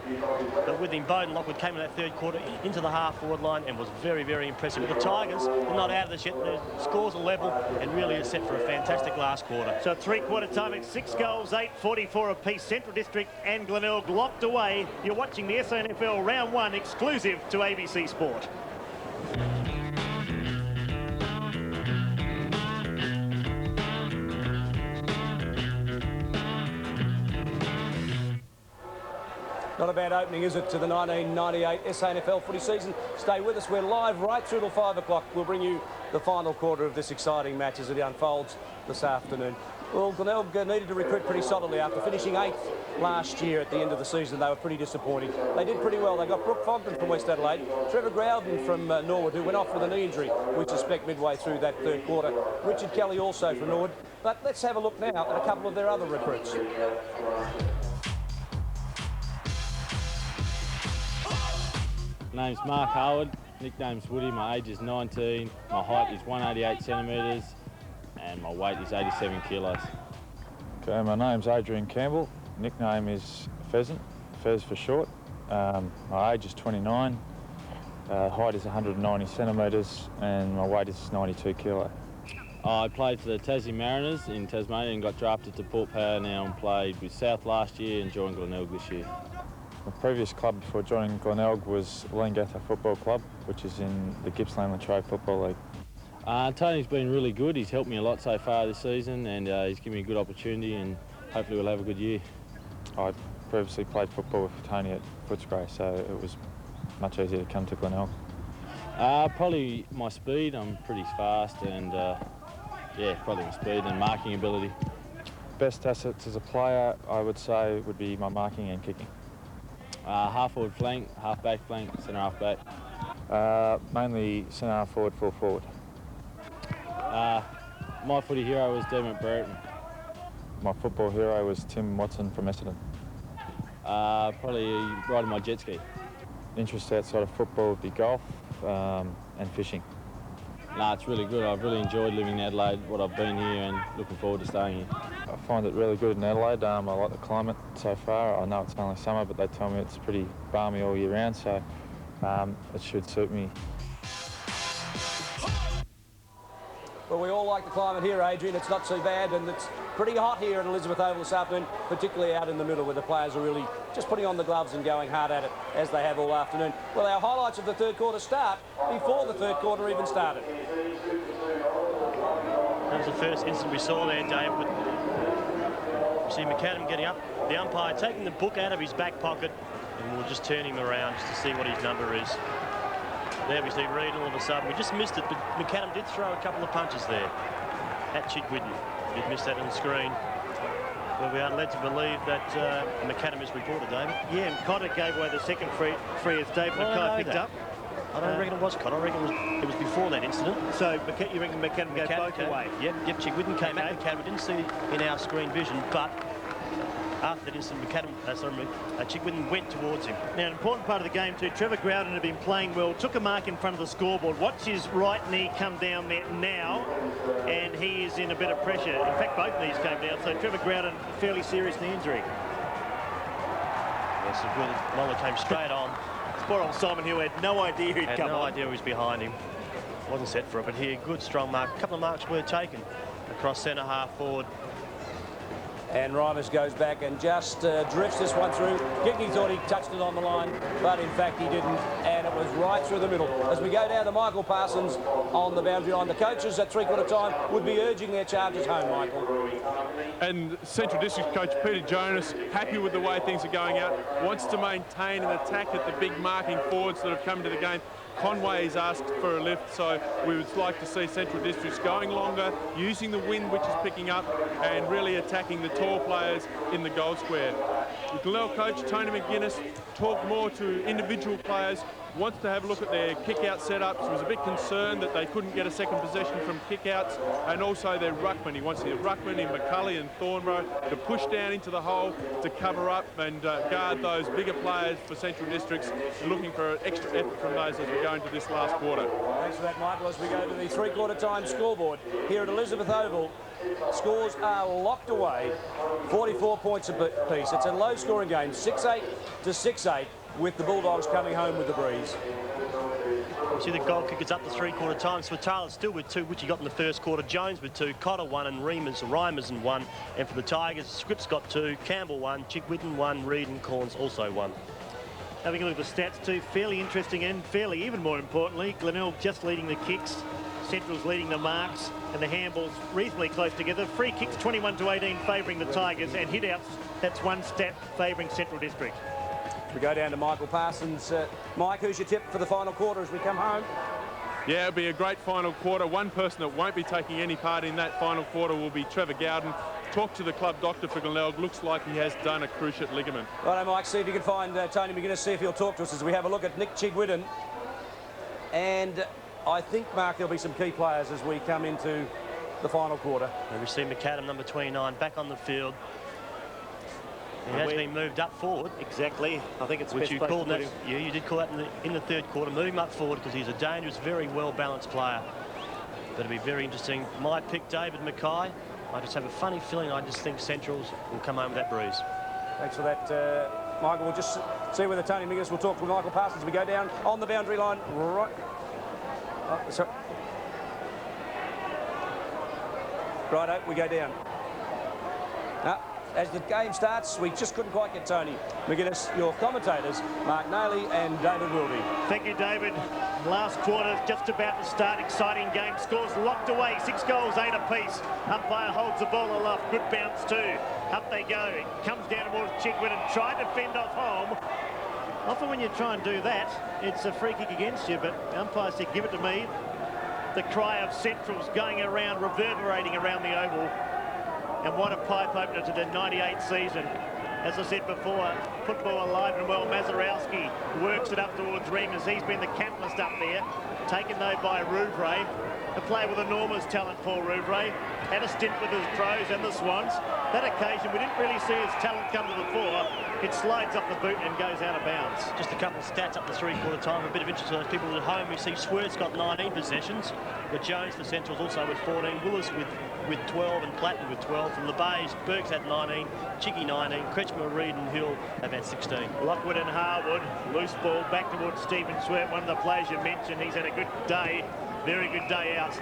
But with him, Bowden Lockwood came in that third quarter into the half-forward line and was very, very impressive. But the Tigers are not out of this yet. The scores are level and really is set for a fantastic last quarter. So three-quarter time, it's 6 goals, 8:44 apiece. Central District and Glenelg locked away. You're watching the SANFL Round 1 exclusive to ABC Sport. Not a bad opening, is it, to the 1998 SANFL footy season? Stay with us. We're live right through till 5 o'clock. We'll bring you the final quarter of this exciting match as it unfolds this afternoon. Well, Glenelg needed to recruit pretty solidly after finishing 8th last year at the end of the season. They were pretty disappointing. They did pretty well. They got Brooke Fogden from West Adelaide, Trevor Growden from Norwood, who went off with a knee injury, we suspect midway through that third quarter. Richard Kelly also from Norwood. But let's have a look now at a couple of their other recruits. Name's Mark Howard, nickname's Woody, my age is 19, my height is 188 centimetres and my weight is 87 kilos. Okay, my name's Adrian Campbell, nickname is Pheasant, Fez for short. My age is 29, height is 190 centimetres and my weight is 92 kilo. I played for the Tassie Mariners in Tasmania and got drafted to Port Power now and played with South last year and joined Glenelg this year. My previous club before joining Glenelg was Leongatha Football Club, which is in the Gippsland Latrobe Football League. Tony's been really good. He's helped me a lot so far this season and he's given me a good opportunity and hopefully we'll have a good year. I previously played football with Tony at Footscray, so it was much easier to come to Glenelg. Probably my speed. I'm pretty fast and yeah, probably my speed and marking ability. Best assets as a player, I would say, would be my marking and kicking. Half forward flank, half back flank, centre half back. Mainly centre half forward, full forward. My footy hero was Dermot Brereton. My football hero was Tim Watson from Essendon. Probably riding my jet ski. Interest outside of football would be golf and fishing. Nah, it's really good. I've really enjoyed living in Adelaide, what I've been here and looking forward to staying here. I find it really good in Adelaide. I like the climate so far. I know it's only summer, but they tell me it's pretty balmy all year round, so it should suit me. Well, we all like the climate here, Adrian. It's not so bad, and it's pretty hot here at Elizabeth Oval this afternoon, particularly out in the middle where the players are really just putting on the gloves and going hard at it, as they have all afternoon. Well, our highlights of the third quarter start before the third quarter even started. That was the first instant we saw there, Dave. But you see McAdam getting up, the umpire taking the book out of his back pocket, and we'll just turn him around just to see what his number is. There we see Reid all of a sudden. We just missed it, but McAdam did throw a couple of punches there at Chigwidden. Did miss that on the screen. Well, we are led to believe that McAdam is reported, David. Yeah, and Cotter gave away the second free as David Mackay picked up. I don't reckon it was Cotter. I reckon it was before that incident. So you reckon McAdam gave both away? Yep, Chigwidden came at McAdam. We didn't see in our screen vision, but after that incident, Chigwidden went towards him. Now, an important part of the game too, Trevor Growden had been playing well, took a mark in front of the scoreboard. Watch his right knee come down there now, and he is in a bit of pressure. In fact, both knees came down, so Trevor Growden, fairly serious knee injury. Yes, Lola came straight on. Poor old Simon Hill had no idea he'd come on. Had no idea who was behind him. Wasn't set for it, but here, good strong mark. A couple of marks were taken across centre half forward. And Reimers goes back and just drifts this one through. Giggy thought he touched it on the line, but in fact he didn't, and it was right through the middle. As we go down to Michael Parsons on the boundary line, the coaches at three-quarter time would be urging their charges home, Michael. And Central District coach Peter Jonas, happy with the way things are going out, wants to maintain an attack at the big marking forwards that have come to the game. Conway's asked for a lift, so we would like to see Central Districts going longer, using the wind which is picking up, and really attacking the tall players in the goal square. The Glenelg coach, Tony McGuinness, talked more to individual players, wants to have a look at their kick-out setups, was a bit concerned that they couldn't get a second possession from kick-outs, and also their ruckman. He wants their ruckman in McCulley and Thornborough to push down into the hole to cover up and guard those bigger players for Central Districts, looking for an extra effort from those as we go into this last quarter. Thanks for that, Michael. As we go to the three-quarter time scoreboard here at Elizabeth Oval, scores are locked away, 44 points apiece. It's a low-scoring game, 6-8 to 6-8, with the Bulldogs coming home with the breeze. You see the goal kickers up to three-quarter time. Swatala still with 2, which he got in the first quarter. Jones with 2, Cotter 1, and Reimers and 1. And for the Tigers, Scripps got 2, Campbell 1, Chigwidden 1, Reid and Corns also 1. Having a look at the stats too, fairly interesting and fairly, even more importantly, Glenelg just leading the kicks, Central's leading the marks, and the handballs reasonably close together. Free kicks 21 to 18 favouring the Tigers, and hit outs, that's one stat favouring Central District. We go down to Michael Parsons. Mike, who's your tip for the final quarter as we come home? Yeah, it'll be a great final quarter. One person that won't be taking any part in that final quarter will be Trevor Gowden. Talked to the club doctor for Glenelg. Looks like he has done a cruciate ligament. Righto, Mike, see if you can find Tony McGuinness, see if he'll talk to us as we have a look at Nick Chigwidden. And I think, Mark, there'll be some key players as we come into the final quarter. And we see McAdam, number 29, back on the field. He has been moved up forward. Exactly. I think it's which best you called that. Yeah, you did call that in the third quarter. Move him up forward because he's a dangerous, very well-balanced player. But it'll be very interesting. My pick, David Mackay. I just have a funny feeling. I just think Centrals will come home with that breeze. Thanks for that, Michael. We'll just see whether Tony McGuinness will talk to Michael Parsons as we go down on the boundary line. Right. Oh, sorry. Righto, we go down. As the game starts, we just couldn't quite get Tony McGuinness. Your commentators, Mark Nailey and David Wilby. Thank you, David. Last quarter just about to start. Exciting game. Scores locked away. 6 goals, 8 apiece. Umpire holds the ball aloft. Good bounce too. Up they go. It comes down towards Chigwidden and tried to fend off home. Often when you try and do that, it's a free kick against you, but umpire said, give it to me. The cry of Centrals going around, reverberating around the oval. And what a pipe opener to the 98 season. As I said before, football alive and well. Mazarowski works it up towards Remus. He's been the catalyst up there. Taken though by Rouvray. A player with enormous talent, Paul Rouvray. Had a stint with his Crows and the Swans. That occasion, we didn't really see his talent come to the fore. It slides off the boot and goes out of bounds. Just a couple of stats up the three-quarter time. A bit of interest to those people at home. We see Swirt's got 19 possessions. But Jones, the Centrals, also with 14. Willis with 12 and Platten with 12. From LeBage, Burke's had 19. Chiggy 19. Kretschmer, Reid and Hill have had 16. Lockwood and Harwood. Loose ball back towards Stephen Swert. One of the players you mentioned. He's had a good day. Very good day out.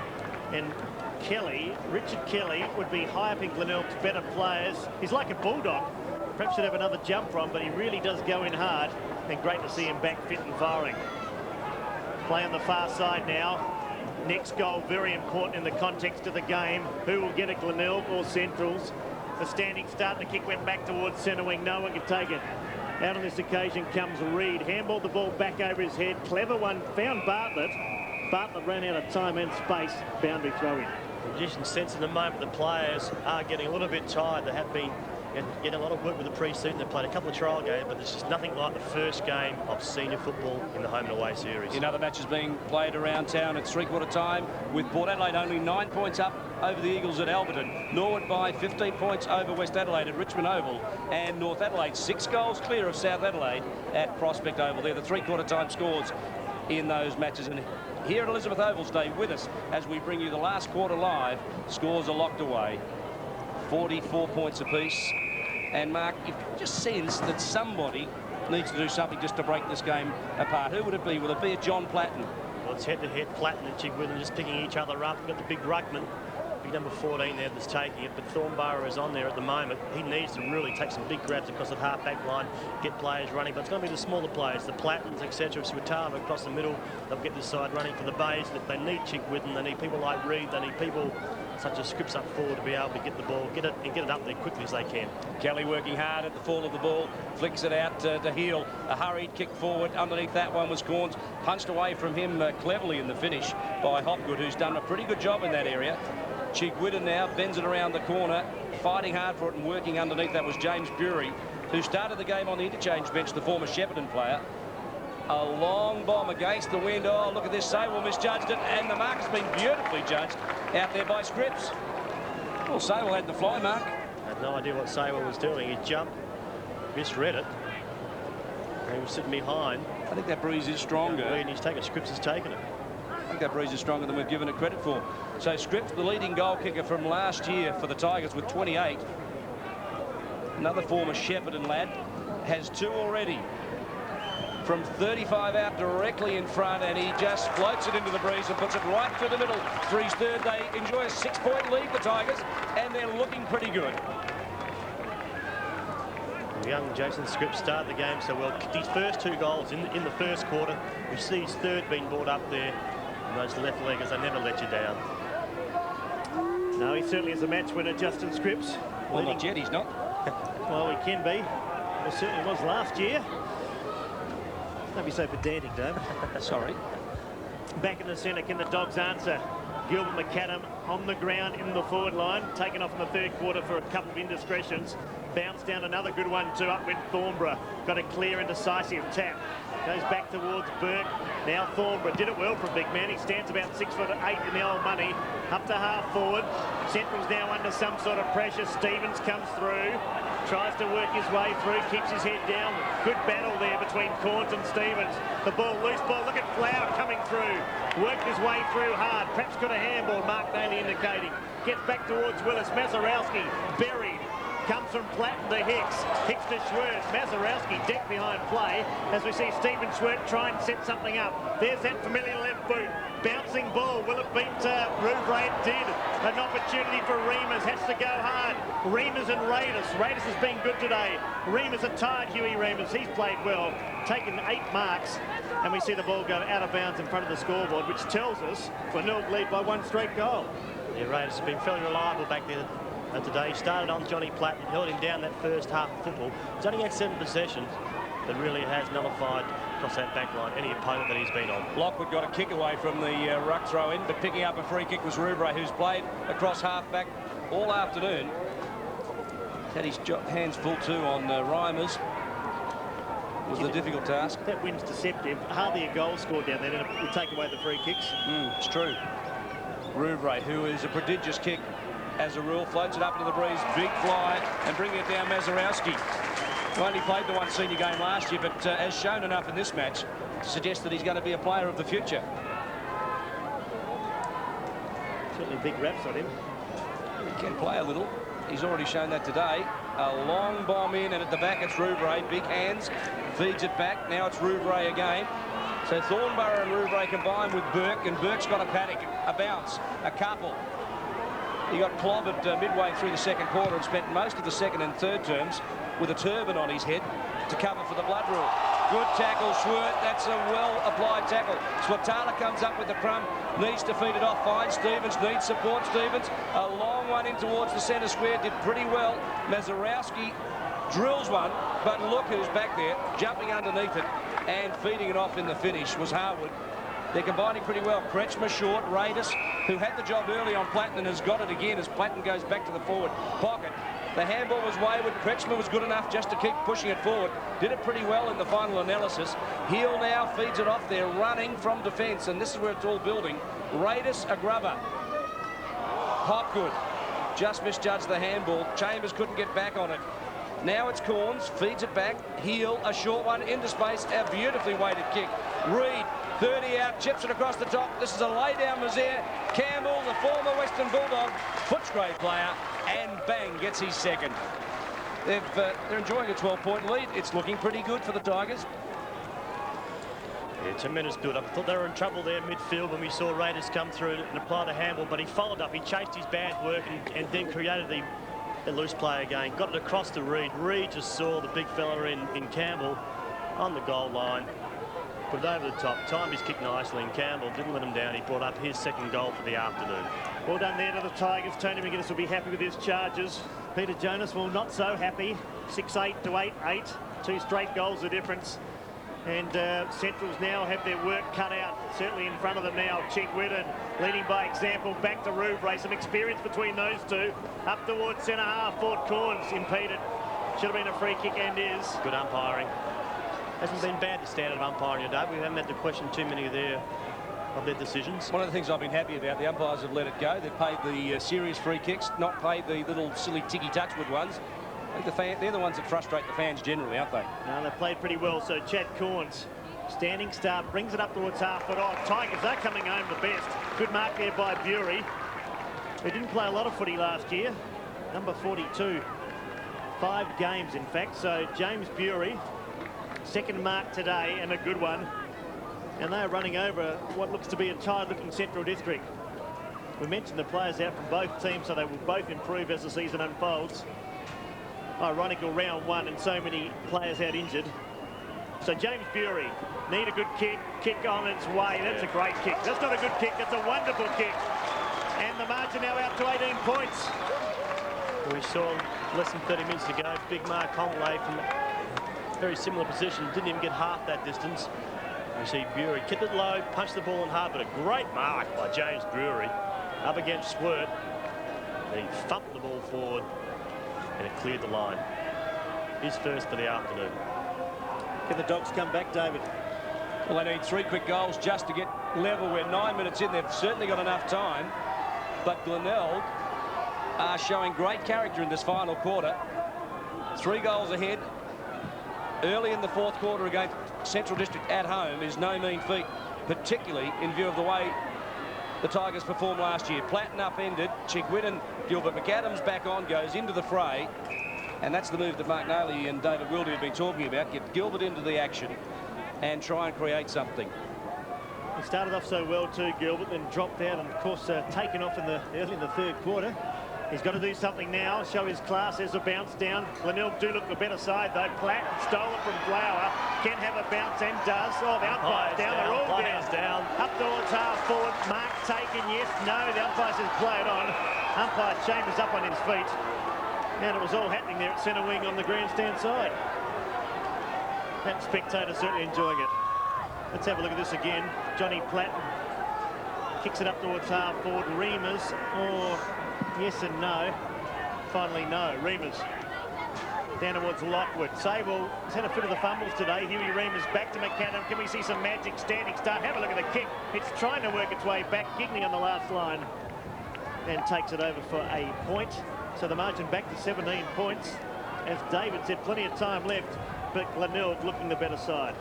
And Kelly, Richard Kelly, would be high up in Glenelg's better players. He's like a bulldog. Perhaps should have another jump from, but he really does go in hard. And great to see him back fit and firing. Play on the far side now. Next goal, very important in the context of the game. Who will get a Glenelg or Centrals? The standing start, the kick went back towards centre wing. No one can take it. Out on this occasion comes Reid. Handballed the ball back over his head. Clever one. Found Bartlett. Bartlett ran out of time and space. Boundary throw in. You just sense in the moment the players are getting a little bit tired. They have been getting a lot of work with the pre-season. They've played a couple of trial games, but there's just nothing like the first game of senior football in the home and away series. In other matches being played around town, it's three-quarter time with Port Adelaide only 9 points up over the Eagles at Alberton. Norwood by 15 points over West Adelaide at Richmond Oval. And North Adelaide 6 goals clear of South Adelaide at Prospect Oval. They're the three-quarter time scores in those matches. And here at Elizabeth Oval, stay with us as we bring you the last quarter live. Scores are locked away. 44 points apiece. And Mark, you just sense that somebody needs to do something just to break this game apart. Who would it be? Will it be a John Platten? Well, it's head-to-head. Platten and Chigwidden just picking each other up. We've got the big ruckman, big number 14 there that's taking it, but Thornborough is on there at the moment. He needs to really take some big grabs across the half-back line, get players running, but it's going to be the smaller players, the Plattens, etc. Switala across the middle, they'll get this side running for the Bays. They need Chigwidden, they need people like Reid, they need people such as Scripps up forward to be able to get the ball, get it up there quickly as they can. Kelly working hard at the fall of the ball, flicks it out to Heel. A hurried kick forward. Underneath that one was Corns, punched away from him cleverly in the finish by Hopgood, who's done a pretty good job in that area. Chigwidden now bends it around the corner, fighting hard for it and working underneath. That was James Bury, who started the game on the interchange bench, the former Shepparton player. A long bomb against the wind. Oh, look at this. Sable misjudged it, and the mark has been beautifully judged out there by Scripps. Well, Sable had the fly mark. I had no idea what Sable was doing. He jumped, misread it. He was sitting behind. I think that breeze is stronger. And he's taken, Scripps has taken it. I think that breeze is stronger than we've given it credit for. So Scripps, the leading goal kicker from last year for the Tigers with 28. Another former Shepparton lad has 2 already. From 35 out directly in front, and he just floats it into the breeze and puts it right through the middle. For his third, they enjoy a 6-point lead, the Tigers, and they're looking pretty good. Young Jason Scripps started the game so well. Kicked his first 2 goals in the first quarter. We see his third being brought up there. And those left-leggers, they never let you down. No, he certainly is a match winner, Justin Scripps. Well, not yet, he's not. Well, he can be. Well, certainly was last year. Don't be so pedantic, Dave. Sorry. Back in the centre, can the Dogs answer? Gilbert McAdam on the ground in the forward line, taken off in the third quarter for a couple of indiscretions. Bounced down another good one too. Up went Thornborough. Got a clear and decisive tap. Goes back towards Burke. Now Thornborough did it well for a big man. He stands about 6'8" in the old money. Up to half forward. Central's now under some sort of pressure. Stevens comes through. Tries to work his way through. Keeps his head down. Good battle there between Corns and Stevens. The ball, loose ball. Look at Flower coming through. Worked his way through hard. Perhaps got a handball. Mark Daly indicating. Gets back towards Willis. Mazarowski buried. Comes from Platten to Hicks. Hicks to Schwertz. Mazarowski decked behind play as we see Stephen Schwertz try and set something up. There's that familiar left boot. Bouncing ball. Will it beat Rouvray? It did. An opportunity for Reimers. Has to go hard. Reimers and Raiders. Raiders has been good today. Reimers are tired, Huey Reimers. He's played well. Taken 8 marks. And we see the ball go out of bounds in front of the scoreboard, which tells us Glenelg lead by 1 straight goal. The Raiders have been fairly reliable back there. And today started on Johnny Platten, held him down that first half of football. He's only had 7 possessions, but really has nullified across that back line any opponent that he's been on. Lockwood got a kick away from the ruck throw in, but picking up a free kick was Rouvray, who's played across half-back all afternoon. Had his hands full too on Reimers. It was a difficult task. That wind's deceptive. Hardly a goal scored down there. We take away the free kicks. It's true. Rouvray, who is a prodigious kick, as a rule, floats it up into the breeze, big fly, and bringing it down Mazarowski. He only played the one senior game last year, but has shown enough in this match to suggest that he's going to be a player of the future. Certainly big raps on him. He can play a little. He's already shown that today. A long bomb in, and at the back it's Rouvray. Big hands, feeds it back. Now it's Rouvray again. So Thornborough and Rouvray combined with Burke, and Burke's got a paddock, a bounce, a couple. He got clobbered midway through the second quarter and spent most of the second and third terms with a turban on his head to cover for the blood rule. Good tackle, Schwertz. That's a well-applied tackle. Swatala comes up with the crumb, needs to feed it off. Fine. Stevens needs support. Stevens, a long one in towards the centre square, did pretty well. Mazarowski drills one, but look who's back there, jumping underneath it and feeding it off in the finish was Harwood. They're combining pretty well. Kretschmer short, Raiders, who had the job early on Platten and has got it again as Platten goes back to the forward pocket. The handball was wayward. Kretschmer was good enough just to keep pushing it forward. Did it pretty well in the final analysis. Heel now feeds it off. They're running from defence, and this is where it's all building. Raiders, a grubber. Hopgood just misjudged the handball. Chambers couldn't get back on it. Now it's Corns, feeds it back. Heel, a short one into space. A beautifully weighted kick. Reed, 30 out, chips it across the top. This is a lay-down Mazier. Campbell, the former Western Bulldog, Footscray player, and bang, gets his second. They're enjoying a 12-point lead. It's looking pretty good for the Tigers. Yeah, tremendous build-up. I thought they were in trouble there midfield when we saw Raiders come through and apply the handball, but he followed up. He chased his bad work and then created the loose play again. Got it across to Reed. Reed just saw the big fella in Campbell on the goal line. Put it over the top, timed his kick nicely, and Campbell didn't let him down. He brought up his second goal for the afternoon. Well done there to the Tigers. Tony McGuinness will be happy with his charges. Peter Jonas, well, not so happy. 6-8 to 8-8. 2 straight goals the difference. And Centrals now have their work cut out, certainly in front of them now. Chick Whitten leading by example, back to Rouvray. Some experience between those two. Up towards centre half, Fort Corns impeded. Should have been a free kick and is. Good umpiring. Hasn't been bad, the standard of umpiring today. We haven't had to question too many of their decisions. One of the things I've been happy about, the umpires have let it go. They've paid the serious free kicks, not paid the little silly ticky touchwood ones. I think they're the ones that frustrate the fans generally, aren't they? No, they've played pretty well. So Chad Corns, standing start, brings it up towards half foot on. Tigers are coming home the best. Good mark there by Bury. They didn't play a lot of footy last year. Number 42. 5 games, in fact. So James Bury, second mark today, and a good one. And they are running over what looks to be a tired-looking Central District. We mentioned the players out from both teams, so they will both improve as the season unfolds. Ironical round 1 and so many players out injured. So James Bury need a good kick on its way. That's a great kick. That's not a good kick, that's a wonderful kick. And the margin now out to 18 points. We saw less than 30 minutes ago, big Mark Conway from very similar position. Didn't even get half that distance. You see Bury kicked it low, punched the ball in hard, but a great mark by James Brewery up against Swirt. And he thumped the ball forward and it cleared the line. His first for the afternoon. Can the Dogs come back, David? Well, they need 3 quick goals just to get level. We're 9 minutes in. They've certainly got enough time. But Glenelg are showing great character in this final quarter. 3 goals ahead early in the 4th quarter against Central District at home is no mean feat, particularly in view of the way the Tigers performed last year. Platten upended. Chigwin and Gilbert McAdams back on, goes into the fray. And that's the move that Mark Naley and David Wildy have been talking about. Get Gilbert into the action and try and create something. He started off so well too, Gilbert, then dropped out and, of course, taken off early in the 3rd quarter. He's got to do something now, show his class. There's a bounce down. Glenelg do look the better side, though. Platten stole it from Flower. Can have a bounce and does. Oh, the umpire's down. They're all down. Up towards half forward. Mark taken, yes, no. The umpire says play it on. Umpire Chambers up on his feet. And it was all happening there at centre wing on the grandstand side. That spectator certainly enjoying it. Let's have a look at this again. Johnny Platten kicks it up towards half forward. Reamers, yes and no. Finally, no. Reamers down towards Lockwood. Sable has had a fit of the fumbles today. Huey Reamers back to McAdam. Can we see some magic standing start? Have a look at the kick. It's trying to work its way back. Giggley on the last line and takes it over for a point. So the margin back to 17 points. As David said, plenty of time left, but Glenelg looking the better side.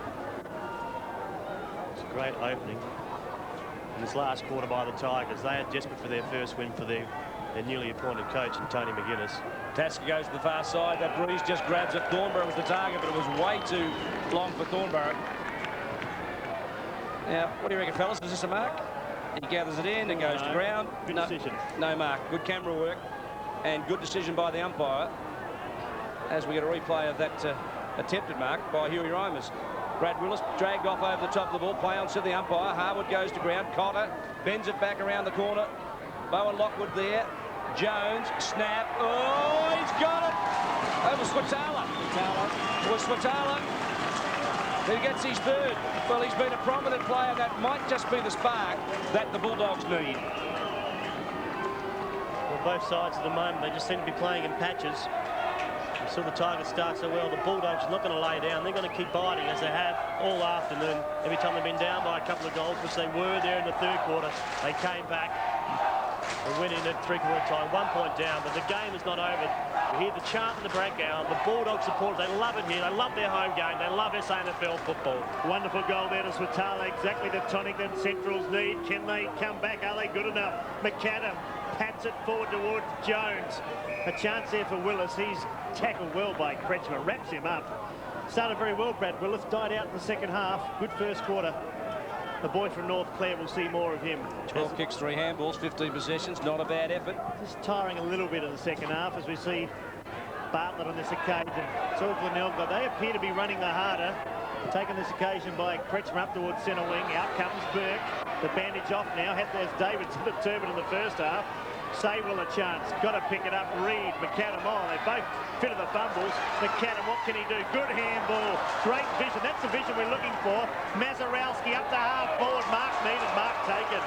It's a great opening in this last quarter by the Tigers. They are desperate for their first win for their newly appointed coach, Tony McGuinness. Tasker goes to the far side. That breeze just grabs at Thornborough was the target, but it was way too long for Thornborough. Now, what do you reckon, fellas? Is this a mark? He gathers it in and goes to ground. Good decision. No mark. Good camera work and good decision by the umpire. As we get a replay of that attempted mark by Huey Reimers. Brad Willis dragged off over the top of the ball. Play on to the umpire. Harwood goes to ground. Cotter bends it back around the corner. Bowen Lockwood there. Jones, snap. Oh, he's got it. Over Swatala. It was Swatala who gets his third. Well, he's been a prominent player. That might just be the spark that the Bulldogs need. Well, both sides at the moment, they just seem to be playing in patches. You saw the Tigers start so well. The Bulldogs are not going to lay down. They're going to keep biting as they have all afternoon. Every time they've been down by a couple of goals, which they were there in the 3rd quarter, they came back. They went in at 3-quarter time, 1 point down, but the game is not over. You hear the chant in the breakdown. The Bulldog supporters, they love it here. They love their home game. They love SANFL football. Wonderful goal there to Swatala. Exactly the tonic that Centrals need. Can they come back? Are they good enough? McAdam pats it forward towards Jones. A chance there for Willis. He's tackled well by Kretschmer. Wraps him up. Started very well, Brad Willis. Died out in the 2nd half. Good first quarter. The boy from North Clare, will see more of him. 12 kicks, 3 handballs, 15 possessions. Not a bad effort. Just tiring a little bit in the 2nd half as we see Bartlett on this occasion. So Glenelg, they appear to be running the harder. Taken this occasion by Kretschmer up towards centre wing. Out comes Burke. The bandage off now. There's David to the turban in the 1st half. Saywell a chance. Got to pick it up. Reed, McAdam on. They both fit of the fumbles. McAdam, what can he do? Good handball. Great vision. That's the vision we're looking for. Mazarowski up to half forward. Mark needed. Mark taken.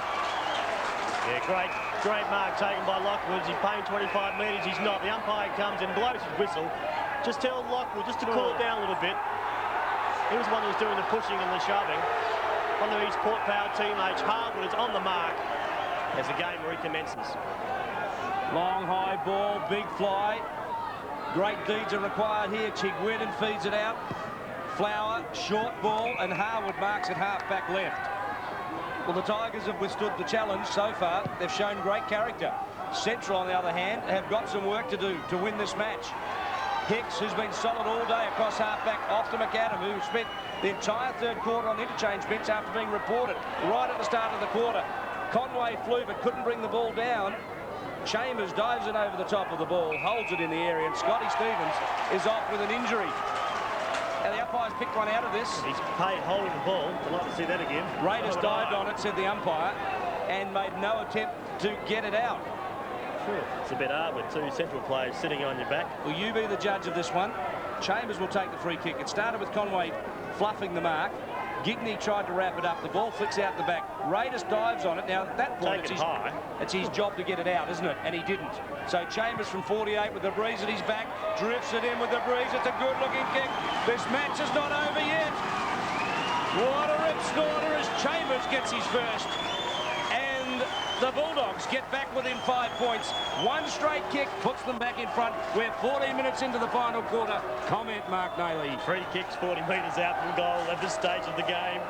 Yeah, great mark taken by Lockwood. He's paying 25 metres. He's not. The umpire comes in, blows his whistle. Just tell Lockwood just to cool it down a little bit. He was the one who was doing the pushing and the shoving. One of his Port Power teammates, Harwood, is on the mark as the game recommences. Long high ball, big fly. Great deeds are required here. Chigwin feeds it out. Flower, short ball, and Harwood marks it half back left. Well, the Tigers have withstood the challenge so far. They've shown great character. Central, on the other hand, have got some work to do to win this match. Hicks, who's been solid all day across half-back, off to McAdam, who spent the entire 3rd quarter on the interchange bench after being reported right at the start of the quarter. Conway flew but couldn't bring the ball down. Chambers dives it over the top of the ball, holds it in the area, and Scotty Stevens is off with an injury. And the umpire's picked one out of this. He's paid holding the ball. I'd like to see that again. Raiders dived on it, said the umpire, and made no attempt to get it out. It's a bit hard with two central players sitting on your back. Will you be the judge of this one? Chambers will take the free kick. It started with Conway fluffing the mark. Gigny tried to wrap it up. The ball flicks out the back. Raiders dives on it. Now, at that point, it's his job to get it out, isn't it? And he didn't. So Chambers from 48 with the breeze at his back. Drifts it in with the breeze. It's a good-looking kick. This match is not over yet. What a rip snorter as Chambers gets his first. And the Bulldogs get back within 5 points. One straight kick puts them back in front. We're 14 minutes into the final quarter. Comment, Mark Nayley. Free kicks 40 metres out from goal at this stage of the game.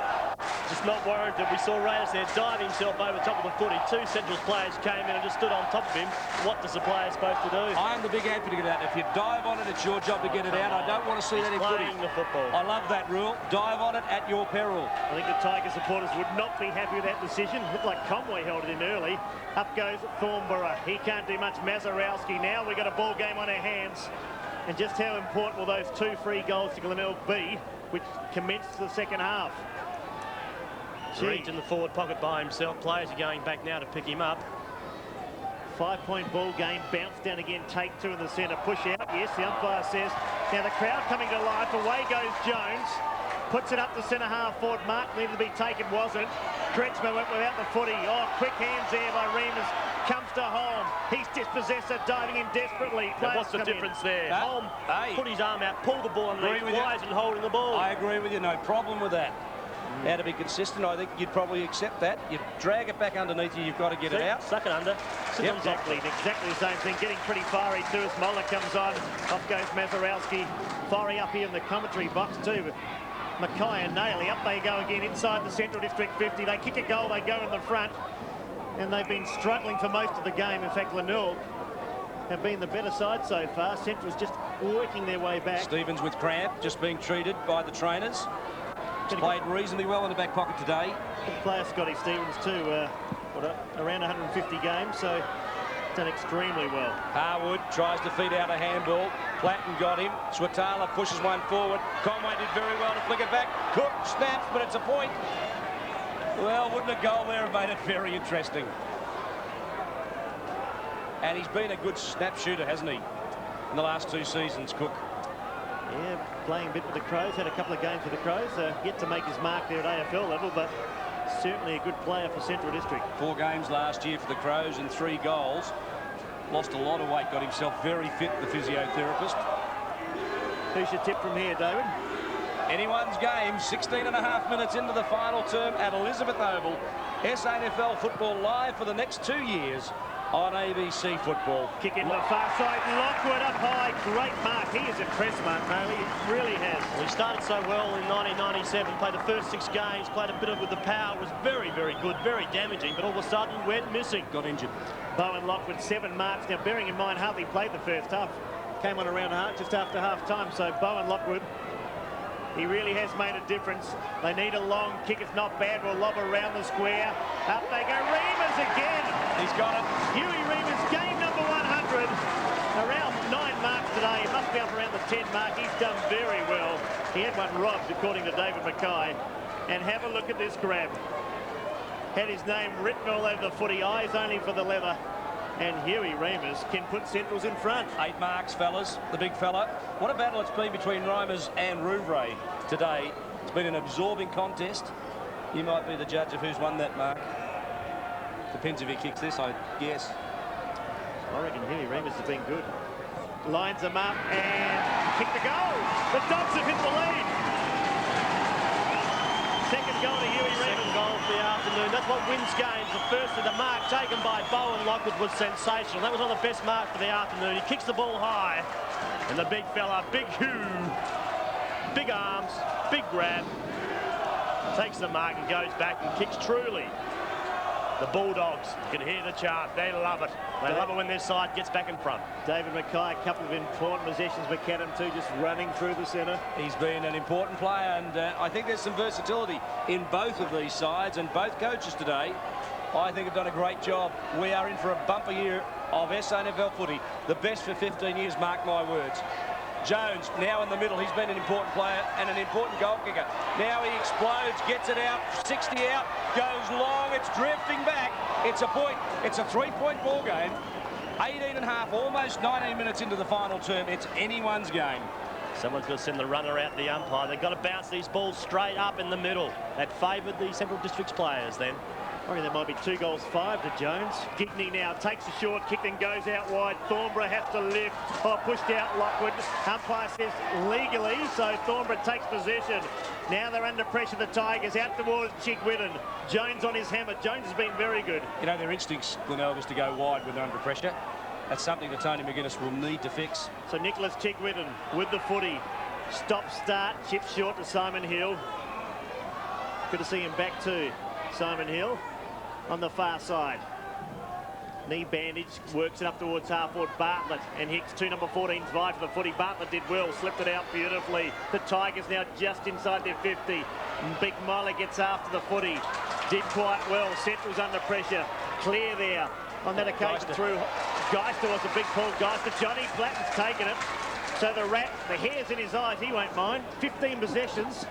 Just not warranted. We saw Reyes there dive himself over top of the footy. Two Central players came in and just stood on top of him. What does the player supposed to do? I'm the big advocate of that. If you dive on it, it's your job to get it out. I don't want to see that in footy. The football. I love that rule. Dive on it at your peril. I think the Tiger supporters would not be happy with that decision. Looked like Conway held it in early. Up goes Thornborough. He can't do much. Mazarowski. Now we've got a ball game on our hands. And just how important will those two free goals to Glenelg be, which commenced the second half? Reed in the forward pocket by himself. Players are going back now to pick him up. 5-point ball game. Bounce down again. Take two in the centre. Push out. Yes, the umpire says. Now the crowd coming to life. Away goes Jones. Puts it up the centre half forward. Mark needed to be taken, wasn't. Kretschmer went without the footy. Oh, quick hands there by Remus. Comes to Holm. He's dispossessed it, diving in desperately. Now what's the difference there? Holm put his arm out, pulled the ball underneath. Why isn't holding the ball? I agree with you. No problem with that. Now, to be consistent, I think you'd probably accept that. You drag it back underneath you, you've got to get it out. Suck it under. Yep, exactly the same thing. Getting pretty fiery too as Moller comes on. Off goes Mazarowski. Fiery up here in the commentary box too. But Mackay and Nayley, up they go again inside the Central District 50. They kick a goal, they go in the front. And they've been struggling for most of the game. In fact, Glenelg have been the better side so far. Central's just working their way back. Stevens with cramp, just being treated by the trainers. He's played reasonably well in the back pocket today. Good player, Scotty Stevens, too. Around 150 games, so done extremely well. Harwood tries to feed out a handball. Platten got him. Swatala pushes one forward. Conway did very well to flick it back. Cook snaps, but it's a point. Well, wouldn't a goal there have made it very interesting? And he's been a good snap shooter, hasn't he, in the last 2 seasons, Cook? Yeah, playing a bit with the Crows, had a couple of games with the Crows, yet to make his mark there at AFL level, but certainly a good player for Central District. 4 games last year for the Crows and 3 goals. Lost a lot of weight, got himself very fit, the physiotherapist. Who's your tip from here, David? Anyone's game, 16 and a half minutes into the final term at Elizabeth Oval. SANFL football live for the next 2 years on ABC Football. Kick into the far side, Lockwood up high, great mark. He has impressed Mark Nayley, he really has. Well, he started so well in 1997, played the first 6 games, played a bit of with the power, was very, very good, very damaging, but all of a sudden went missing. Got injured. Bowen Lockwood, 7 marks. Now, bearing in mind, hardly played the first half. Came on around just after half-time, so Bowen Lockwood, he really has made a difference. They need a long kick. It's not bad. We'll lob around the square. Up they go. Remus again. He's got it. Huey Remus, game number 100. Around 9 marks today. He must be up around the 10 mark. He's done very well. He had one robbed, according to David Mackay. And have a look at this grab. Had his name written all over the footy. Eyes only for the leather. And Huey Remus can put Centrals in front. 8 marks, fellas, the big fella. What a battle it's been between Reimers and Rouvray today. It's been an absorbing contest. You might be the judge of who's won that, Mark. Depends if he kicks this, I guess. I reckon Huey Remus has been good. Lines them up and kick the goal. The Dogs have hit the lead. Second goal to Huey Remus. Second goal for the afternoon. That's what wins games. The first of the mark taken by Bowen Lockwood was sensational. That was one of the best marks for the afternoon. He kicks the ball high. And the big fella, Big Hugh, big arms, big grab, takes the mark and goes back and kicks truly. The Bulldogs, you can hear the chant. They love it. They love it when their side gets back in front. David Mackay, a couple of important possessions. McAdam too, just running through the centre. He's been an important player, and I think there's some versatility in both of these sides, and both coaches today, I think, have done a great job. We are in for a bumper year of SANFL footy. The best for 15 years, mark my words. Jones now in the middle. He's been an important player and an important goal kicker. Now he explodes, gets it out, 60 out, goes long. It's drifting back. It's a point. It's a 3-point ball game. 18 and a half, almost 19 minutes into the final term. It's anyone's game. Someone's got to send the runner out the umpire. They've got to bounce these balls straight up in the middle. That favoured the Central Districts players then. I reckon there might be 2 goals, 5 to Jones. Gibney now takes a short kick and goes out wide. Thornborough has to lift. Oh, pushed out Lockwood. Umpire says legally, so Thornborough takes possession. Now they're under pressure, the Tigers, out towards Chigwidden. Jones on his hammer. Jones has been very good. You know, their instincts, Glenelg, is to go wide when they're under pressure. That's something that Tony McGuinness will need to fix. So Nicholas Chigwidden with the footy. Stop, start, chip short to Simon Hill. Good to see him back too. Simon Hill on the far side. Knee bandage, works it up towards half-forward Bartlett, and Hicks, 2 number 14s vied for the footy. Bartlett did well, slipped it out beautifully. The Tigers now just inside their 50. Big Moller gets after the footy. Did quite well. Central's under pressure. Clear there on that occasion through. Geister was a big pull. Geister, Johnny Platten's taken it. So the Rat, the hair's in his eyes, he won't mind. 15 possessions.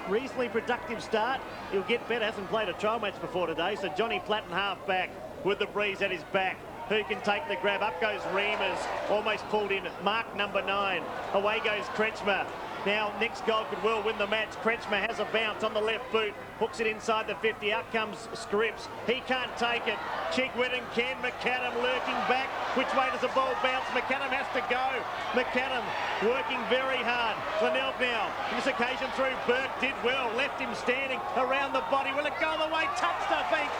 Reasonably productive start. He'll get better. Hasn't played a trial match before today. So Johnny Platten half back with the breeze at his back. Who can take the grab? Up goes Reimers. Almost pulled in. Mark number 9. Away goes Kretschmer. Now next goal could well win the match. Kretschmer has a bounce on the left boot. Hooks it inside the 50. Out comes Scripps. He can't take it. Chigwidden can. McAdam lurking back. Which way does the ball bounce? McAdam has to go. McAdam working very hard. Glenelg now. On this occasion through. Burke did well. Left him standing around the body. Will it go the way? Touched, I think.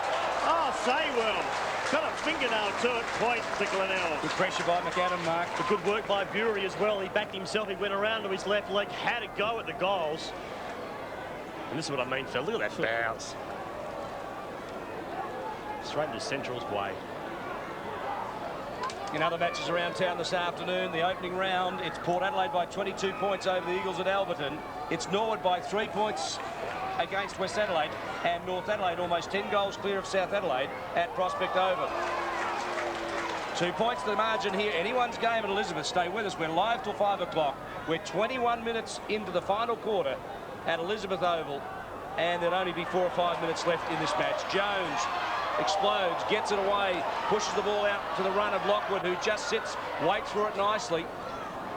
Oh, say well. Got a fingernail to it. Point to Glenelg. Good pressure by McAdam, Mark. But good work by Bury as well. He backed himself. He went around to his left leg. Had a go at the goals. And this is what I mean, Phil. Look at that bounce. Straight into Central's way. In other matches around town this afternoon, the opening round, it's Port Adelaide by 22 points over the Eagles at Alberton. It's Norwood by 3 points against West Adelaide, and North Adelaide almost 10 goals clear of South Adelaide at Prospect Oval. 2 points to the margin here. Anyone's game at Elizabeth. Stay with us. We're live till 5 o'clock. We're 21 minutes into the final quarter at Elizabeth Oval, and there'll only be 4 or 5 minutes left in this match. Jones explodes, gets it away, pushes the ball out to the run of Lockwood, who just sits, waits for it nicely,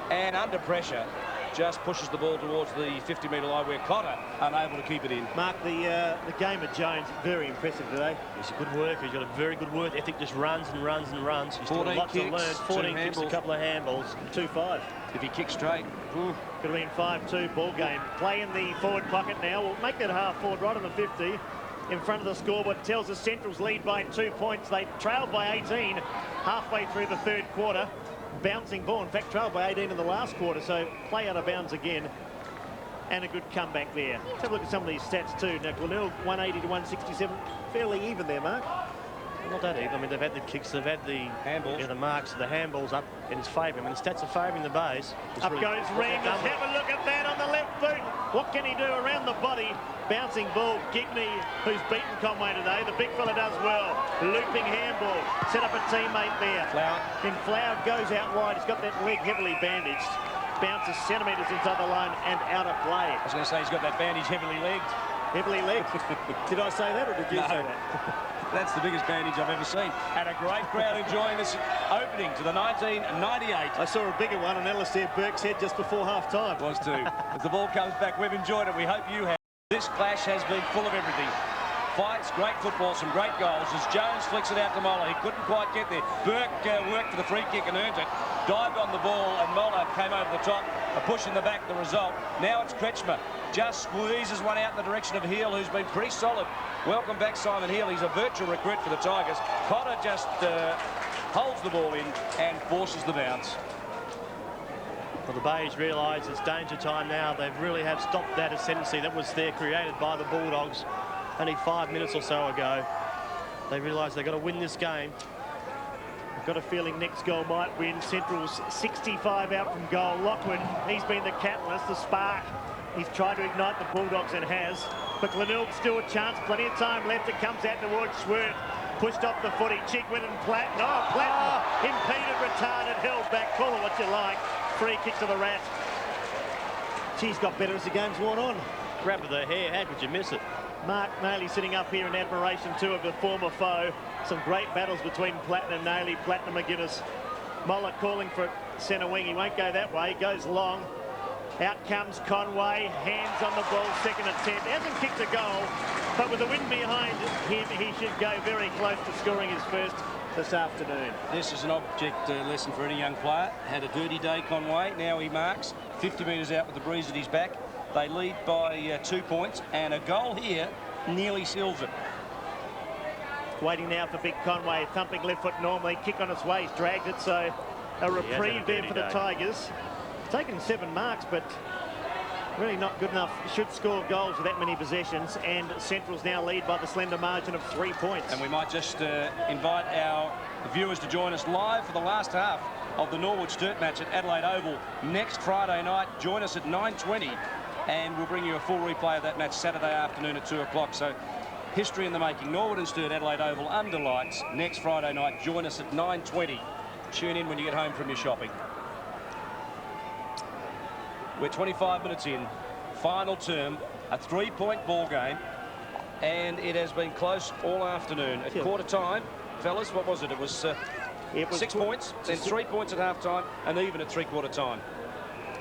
and under pressure just pushes the ball towards the 50-metre line where Cotter unable to keep it in. Mark, the game of Jones, very impressive today. He's a good worker. He's got a very good work ethic. Just runs and runs and runs. He's got 14 lots to kicks, learn. 14 kicks, a handballs. couple of handballs. 2-5. If he kicks straight. Could have been 5-2 ball game. Play in the forward pocket now. We'll make that half forward right on the 50. In front of the scoreboard tells us Central's lead by 2 points. They trailed by 18 halfway through the third quarter. Bouncing ball. In fact, trailed by 18 in the last quarter. So play out of bounds again. And a good comeback there. Let's have a look at some of these stats too. Now, Glenelg 180 to 167. Fairly even there, Mark. Not that even. I mean, they've had the kicks, they've had the handballs, the marks, the handballs up in his favour. I mean, the stats are favouring the Bays. Up goes Reimers. Have a look at that on the left boot. What can he do around the body? Bouncing ball. Gibney, who's beaten Conway today. The big fella does well. Looping handball. Set up a teammate there. Flower. Then Flower goes out wide. He's got that leg heavily bandaged. Bounces centimetres inside the line and out of play. I was going to say he's got that bandage heavily legged. Heavily legged. Did I say that or did you say that? That's the biggest bandage I've ever seen. And a great crowd enjoying this opening to the 1998. I saw a bigger one on Alistair Burke's head just before half-time. Was too. As the ball comes back, we've enjoyed it. We hope you have. This clash has been full of everything. Fights, great football, some great goals. As Jones flicks it out to Moller, he couldn't quite get there. Burke worked for the free kick and earned it. Dived on the ball, and Moller came over the top. A push in the back, the result. Now it's Kretschmer. Just squeezes one out in the direction of Heel, who's been pretty solid. Welcome back, Simon Heel. He's a virtual recruit for the Tigers. Cotter just holds the ball in and forces the bounce. Well, the Bays realise it's danger time now. They really have stopped that ascendancy that was there created by the Bulldogs only 5 minutes or so ago. They realise they've got to win this game. I've got a feeling next goal might win. Central's 65 out from goal. Lockwood, he's been the catalyst, the spark. He's tried to ignite the Bulldogs and has. But Glenelg still a chance. Plenty of time left. It comes out towards Schwerth. Pushed off the footy. Chigwidden and Platten. Oh, Platten impeded, retarded, held back. Call it what you like. Free kick to the Rat. She's got better as the game's worn on. Grab with her hair. How could you miss it? Mark Maley sitting up here in admiration too of the former foe. Some great battles between Platten and Nailey. Platten and McGuinness. Moller calling for centre wing. He won't go that way. He goes long. Out comes Conway. Hands on the ball. Second attempt. Hasn't kicked a goal, but with the wind behind him, he should go very close to scoring his first this afternoon. This is an object lesson for any young player. Had a dirty day, Conway. Now he marks 50 metres out with the breeze at his back. They lead by 2 points, and a goal here nearly seals it. Waiting now for Big Conway. Thumping left foot normally. Kick on its way. He's dragged it, so a reprieve there for the Tigers. Taken 7 marks, but really not good enough. Should score goals with that many possessions, and Central's now lead by the slender margin of 3 points. And we might just invite our viewers to join us live for the last half of the Norwood Sturt match at Adelaide Oval next Friday night. Join us at 9:20, and we'll bring you a full replay of that match Saturday afternoon at 2 o'clock. So history in the making. Norwood and Sturt, Adelaide Oval under lights next Friday night. Join us at 9:20. Tune in when you get home from your shopping. We're 25 minutes in, final term, a 3-point ball game, and it has been close all afternoon. At quarter time, fellas, what was it? It was 6 points, then 3 points at half time, and even at three-quarter time.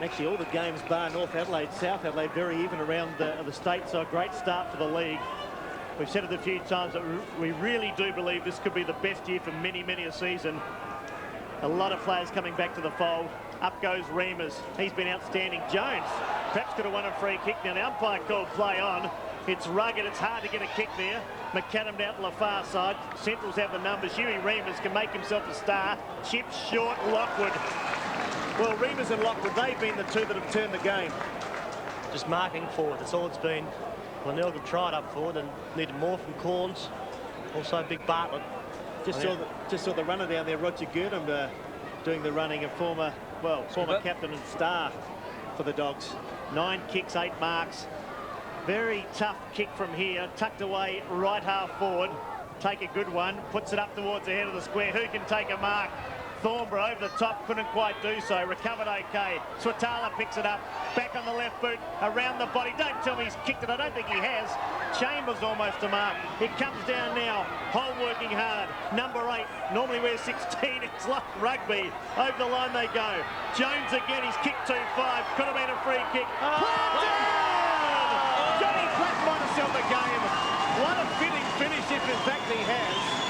Actually, all the games bar North Adelaide, South Adelaide, very even around the state, so a great start for the league. We've said it a few times that we really do believe this could be the best year for many, many a season. A lot of players coming back to the fold. Up goes Reimers. He's been outstanding. Jones perhaps could have won a free kick. Now the umpire called play on. It's rugged. It's hard to get a kick there. McAdam down to the far side. Centrals have the numbers. Huey Reimers can make himself a star. Chip short. Lockwood. Well, Reimers and Lockwood, they've been the two that have turned the game. Just marking forward. That's all it's been. Glenelg have tried up forward and needed more from Corns. Also Big Bartlett. Just saw the runner down there, Roger Gurdon, doing the running, a former captain and star for the Dogs. 9 kicks, 8 marks. Very tough kick from here, tucked away right half forward. Take a good one, puts it up towards the head of the square. Who can take a mark? Thornborough over the top, couldn't quite do so. Recovered okay. Swatala picks it up, back on the left boot, around the body. Don't tell me he's kicked it. I don't think he has. Chambers almost a mark. It comes down now. Hole working hard. Number 8 normally wears 16. It's like rugby. Over the line they go. Jones again. He's kicked 2-5. Could have been a free kick. Platten! Johnny Platten might have sealed the game. What a fitting finish if in fact he has.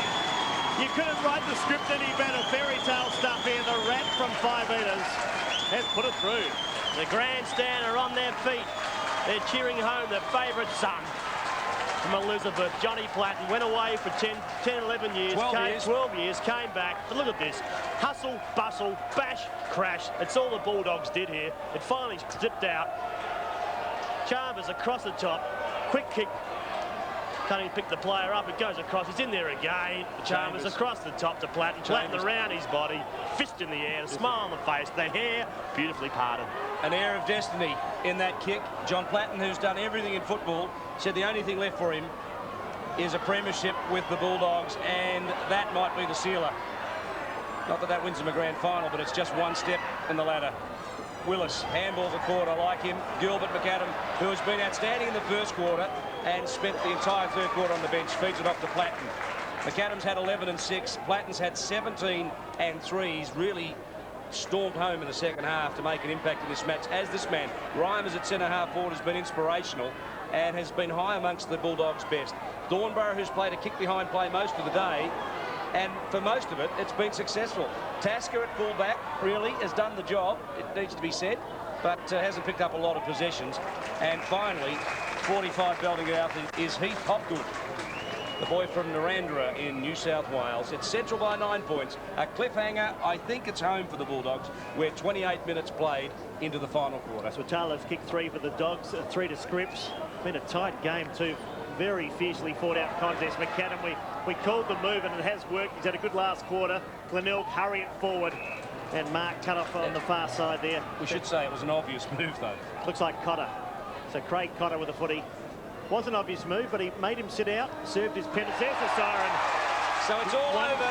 You couldn't write the script any better. Fairy tale stuff here. The rat from 5 metres has put it through. The grandstand are on their feet. They're cheering home their favourite son from Elizabeth. Johnny Platten went away for 10, 11 years. 12 years, came back. But look at this. Hustle, bustle, bash, crash. It's all the Bulldogs did here. It finally zipped out. Chambers across the top. Quick kick. Can't even pick the player up. It goes across. He's in there again. Chambers across the top to Platten. Platten around his body. Fist in the air. A smile on the face. The hair beautifully parted. An air of destiny in that kick. John Platten, who's done everything in football, said the only thing left for him is a premiership with the Bulldogs, and that might be the sealer. Not that wins him a grand final, but it's just one step in the ladder. Willis, handball for quarter, like him. Gilbert McAdam, who has been outstanding in the first quarter and spent the entire third quarter on the bench, feeds it off to Platten. McAdam's had 11 and 6. Platten's had 17 and 3. He's really stormed home in the second half to make an impact in this match, as this man. Reimers at centre-half forward has been inspirational and has been high amongst the Bulldogs' best. Thornborough, who's played a kick-behind play most of the day, and for most of it, it's been successful. Tasker at full-back really has done the job, it needs to be said, but hasn't picked up a lot of possessions. And finally, 45 belting it out is Heath Hopgood, the boy from Narrandera in New South Wales. It's Central by 9 points. A cliffhanger. I think it's home for the Bulldogs. We're 28 minutes played into the final quarter. Swatala's kicked 3 for the Dogs, 3 to Scripps. Been a tight game too. Very fiercely fought out contest. McAdam, we called the move and it has worked. He's had a good last quarter. Glenelg hurry it forward. And Mark cut off on the far side there. We should say it was an obvious move though. Looks like Cotter. So Craig Cotter with a footy. Was an obvious move, but he made him sit out. Served his penalty. There's the siren. So it's all over.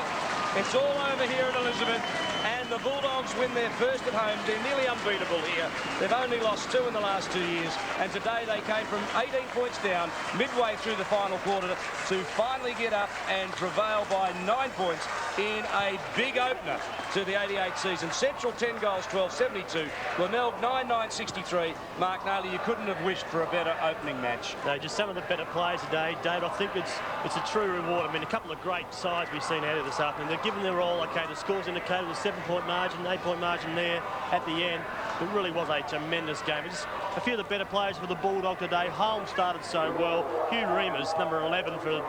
It's all over here at Elizabeth. And the the Bulldogs win their first at home. They're nearly unbeatable here. They've only lost 2 in the last 2 years, and today they came from 18 points down midway through the final quarter to finally get up and prevail by 9 points in a big opener to the 88 season. Central 10 goals, 12-72. Glenelg 9-9-63. Mark Naylor, you couldn't have wished for a better opening match. No, just some of the better players today, Dave. I think it's a true reward. I mean, a couple of great sides we've seen out of this afternoon. They're giving their all. Okay, the scores indicated a 7-point margin, 8-point margin there at the end. It really was a tremendous game. Just a few of the better players for the Bulldog today. Holmes started so well. Hugh Remus, number 11 for the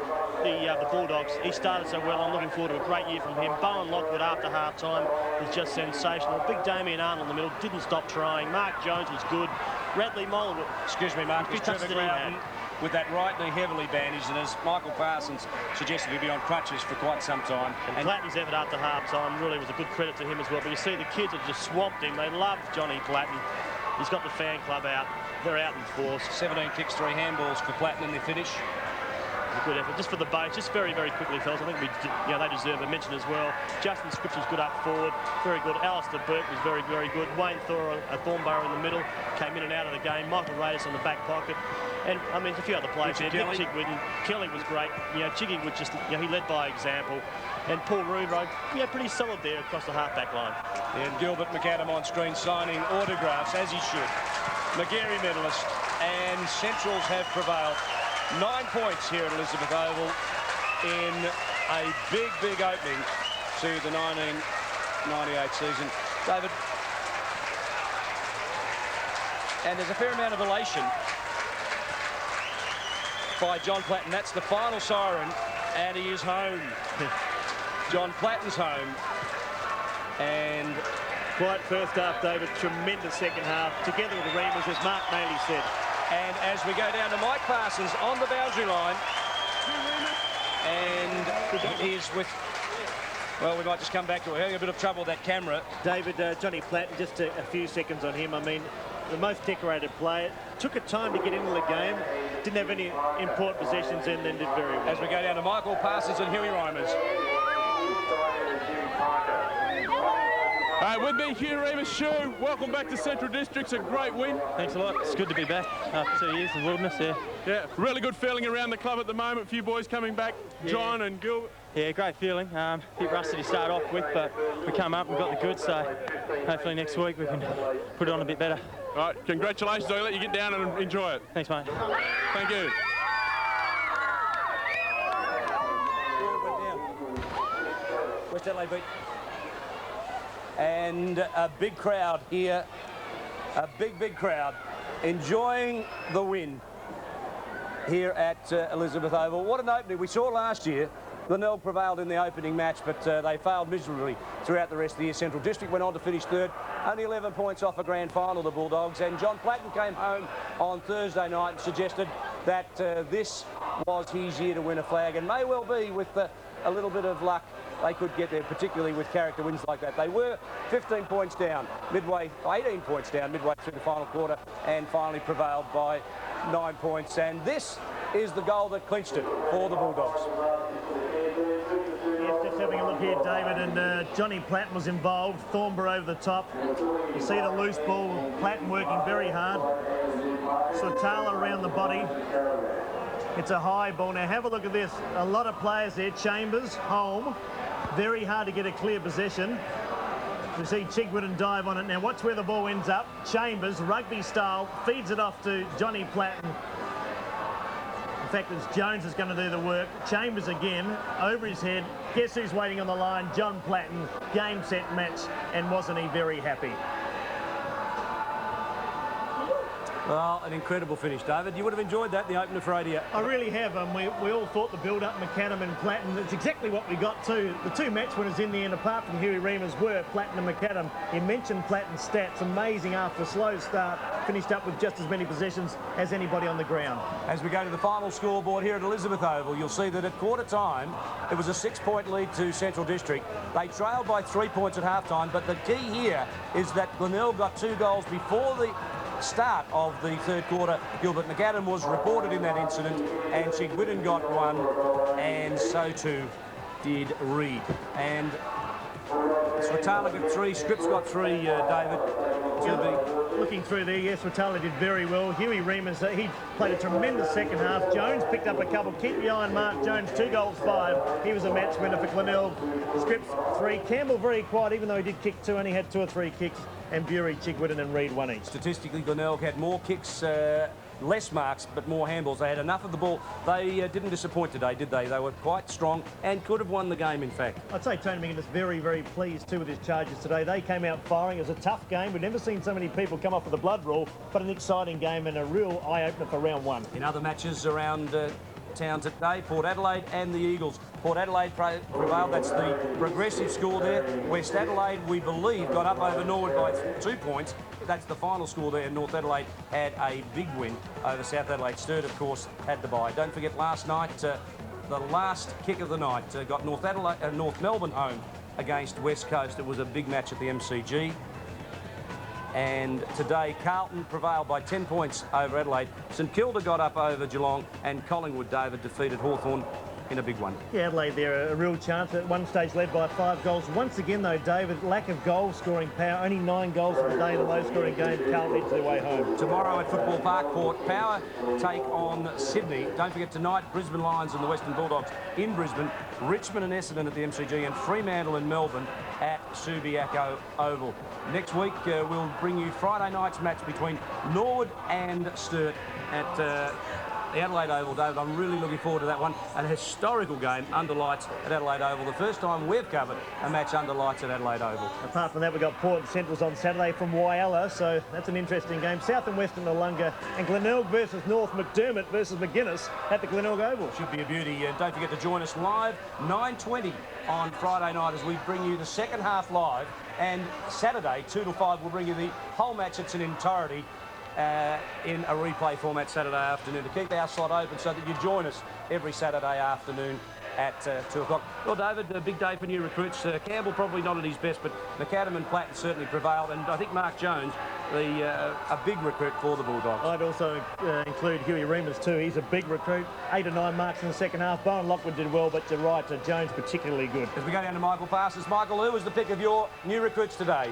Bulldogs, he started so well. I'm looking forward to a great year from him. Bowen Lockwood after half-time was just sensational. Big Damien Arnold in the middle, didn't stop trying. Mark Jones was good. Radley Moll, excuse me, Mark, was Trevor Growden with that right knee heavily bandaged, and as Michael Parsons suggested, he'll be on crutches for quite some time. And Platten's effort after half-time really was a good credit to him as well. But you see the kids have just swamped him. They love Johnny Platten. He's got the fan club out. They're out in force. 17 kicks, 3 handballs for Platten in the finish. A good effort. Just for the base, just very, very quickly, fellas. I think they deserve a mention as well. Justin Scripps was good up forward. Very good. Alistair Burke was very, very good. Wayne Thornborough in the middle. Came in and out of the game. Michael Reyes on the back pocket. And, I mean, a few other players there. Nick Chigwin. Kelly was great. Chiggy was just, he led by example. And Paul Rubro, pretty solid there across the half-back line. And Gilbert McAdam on screen signing autographs, as he should. Magarey medalist. And Centrals have prevailed. 9 points here at Elizabeth Oval in a big, big opening to the 1998 season. David, and there's a fair amount of elation by John Platten. That's the final siren, and he is home. John Platten's home. And quiet first half, David. Tremendous second half. Together with the Remus, as Mark Maley said. And as we go down to Mike Parsons on the boundary line, and he's with, well, we might just come back to it. We're having a bit of trouble with that camera. David, Johnny Platten, just a few seconds on him. I mean, the most decorated player. Took a time to get into the game. Didn't have any important possessions and then did very well. As we go down to Michael Parsons and Huey Reimers. With me, Hugh Remus. Shoo, welcome back to Central Districts. A great win. Thanks a lot. It's good to be back after 2 years in the wilderness. Yeah, really good feeling around the club at the moment. A few boys coming back, John and Gilbert. Yeah, great feeling. A bit rusty to start off with, but we come up and got the goods, so hopefully next week we can put it on a bit better. All right, congratulations. I'll let you get down and enjoy it. Thanks, mate. Thank you. West Adelaide beat. And a big crowd here, a big crowd enjoying the win here at Elizabeth Oval. What an opening. We saw last year Glenelg prevailed in the opening match, but they failed miserably throughout the rest of the year. Central District went on to finish third, only 11 points off a grand final, the Bulldogs. And John Platten came home on Thursday night and suggested that this was his year to win a flag, and may well be with a little bit of luck. They could get there, particularly with character wins like that. They were 15 points down midway, 18 points down midway through the final quarter, and finally prevailed by 9 points. And this is the goal that clinched it for the Bulldogs. Yes, just having a look here, David, and Johnny Platten was involved. Thornborough over the top. You see the loose ball, Platten working very hard. Slatala around the body. It's a high ball. Now have a look at this. A lot of players there. Chambers, Holm. Very hard to get a clear possession. You see Chigwood dive on it. Now watch where the ball ends up. Chambers, rugby style, feeds it off to Johnny Platten. In fact, it's Jones is going to do the work. Chambers again, over his head. Guess who's waiting on the line? John Platten. Game, set, match. And wasn't he very happy? Well, an incredible finish, David. You would have enjoyed that, the opener for ADA. I really have. We all thought the build-up, McAdam and Platten, it's exactly what we got too. The two match winners in the end, apart from Huey Reimers, were Platten and McAdam. You mentioned Platten's stats. Amazing after a slow start. Finished up with just as many possessions as anybody on the ground. As we go to the final scoreboard here at Elizabeth Oval, you'll see that at quarter time, it was a 6-point lead to Central District. They trailed by 3 points at half-time, but the key here is that Glenelg got 2 goals before the start of the third quarter. Gilbert McAdam was reported in that incident, and Chigwood got 1, and so too did Reed. And Swatala got 3, Scripps got 3, David. Looking through there, yes, Swatala did very well. Huey Remus, he played a tremendous second half. Jones picked up a couple. Keep your eye on Mark Jones, 2 goals, 5. He was a match winner for Glenelg. Scripps, 3. Campbell very quiet, even though he did kick 2, only had 2 or 3 kicks. And Bury, Chigwitten and Reid 1 each. Statistically, Glenelg had more kicks, less marks, but more handballs. They had enough of the ball. They didn't disappoint today, did they? They were quite strong and could have won the game, in fact. I'd say Tony McGuinness very, very pleased too with his charges today. They came out firing. It was a tough game. We've never seen so many people come off with a blood rule, but an exciting game and a real eye-opener for round 1. In other matches around town today, Port Adelaide and the Eagles. Port Adelaide prevailed. That's the progressive score there. West Adelaide, we believe, got up over Norwood by 2 points. That's the final score there. North Adelaide had a big win over South Adelaide. Sturt, of course, had the bye. Don't forget last night, the last kick of the night got North Melbourne home against West Coast. It was a big match at the MCG. And today, Carlton prevailed by 10 points over Adelaide. St Kilda got up over Geelong, and Collingwood, David, defeated Hawthorn in a big one. Yeah, Adelaide there, a real chance. At one stage led by 5 goals. Once again, though, David, lack of goal-scoring power. Only 9 goals for the day in a low-scoring game. Carlton edge their way home. Tomorrow at Football Park, Port Power take on Sydney. Don't forget tonight, Brisbane Lions and the Western Bulldogs in Brisbane, Richmond and Essendon at the MCG, and Fremantle in Melbourne at Subiaco Oval. Next week, we'll bring you Friday night's match between Norwood and Sturt at the Adelaide Oval, David. I'm really looking forward to that one. An historical game under lights at Adelaide Oval. The first time we've covered a match under lights at Adelaide Oval. Apart from that, we've got Port and Centrals on Saturday from Whyalla, so that's an interesting game. South and Western Nollunga, and Glenelg versus North, McDermott versus McGuinness at the Glenelg Oval. Should be a beauty. Don't forget to join us live 9:20 on Friday night as we bring you the second half live, and Saturday 2 to 5 we'll bring you the whole match in its entirety in a replay format Saturday afternoon, to keep our slot open so that you join us every Saturday afternoon at 2 o'clock. Well, David, a big day for new recruits. Campbell probably not at his best, but McAdam and Platten certainly prevailed, and I think Mark Jones, a big recruit for the Bulldogs. I'd also include Huey Remus too. He's a big recruit. 8 or 9 marks in the second half. Bowen Lockwood did well, but you're right, Jones particularly good. As we go down to Michael Parsons. Michael, who was the pick of your new recruits today?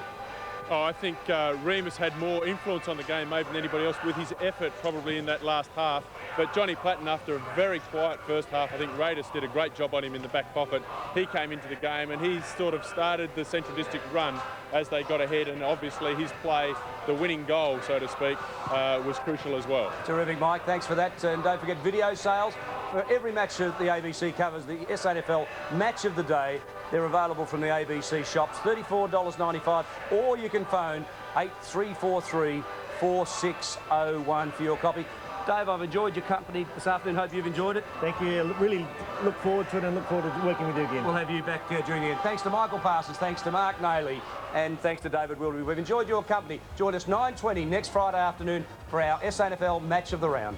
Oh, I think Remus had more influence on the game maybe than anybody else with his effort probably in that last half. But Johnny Platten, after a very quiet first half, I think Raiders did a great job on him in the back pocket. He came into the game and he sort of started the Central District run as they got ahead, and obviously his play, the winning goal, so to speak, was crucial as well. Terrific, Mike. Thanks for that. And don't forget video sales. For every match that the ABC covers, the SANFL Match of the Day, they're available from the ABC shops, $34.95, or you can phone 8343 4601 for your copy. Dave, I've enjoyed your company this afternoon. Hope you've enjoyed it. Thank you. Really look forward to it and look forward to working with you again. We'll have you back during the end. Thanks to Michael Parsons, thanks to Mark Nailey, and thanks to David Willoughby. We've enjoyed your company. Join us 9:20 next Friday afternoon for our SANFL Match of the Round.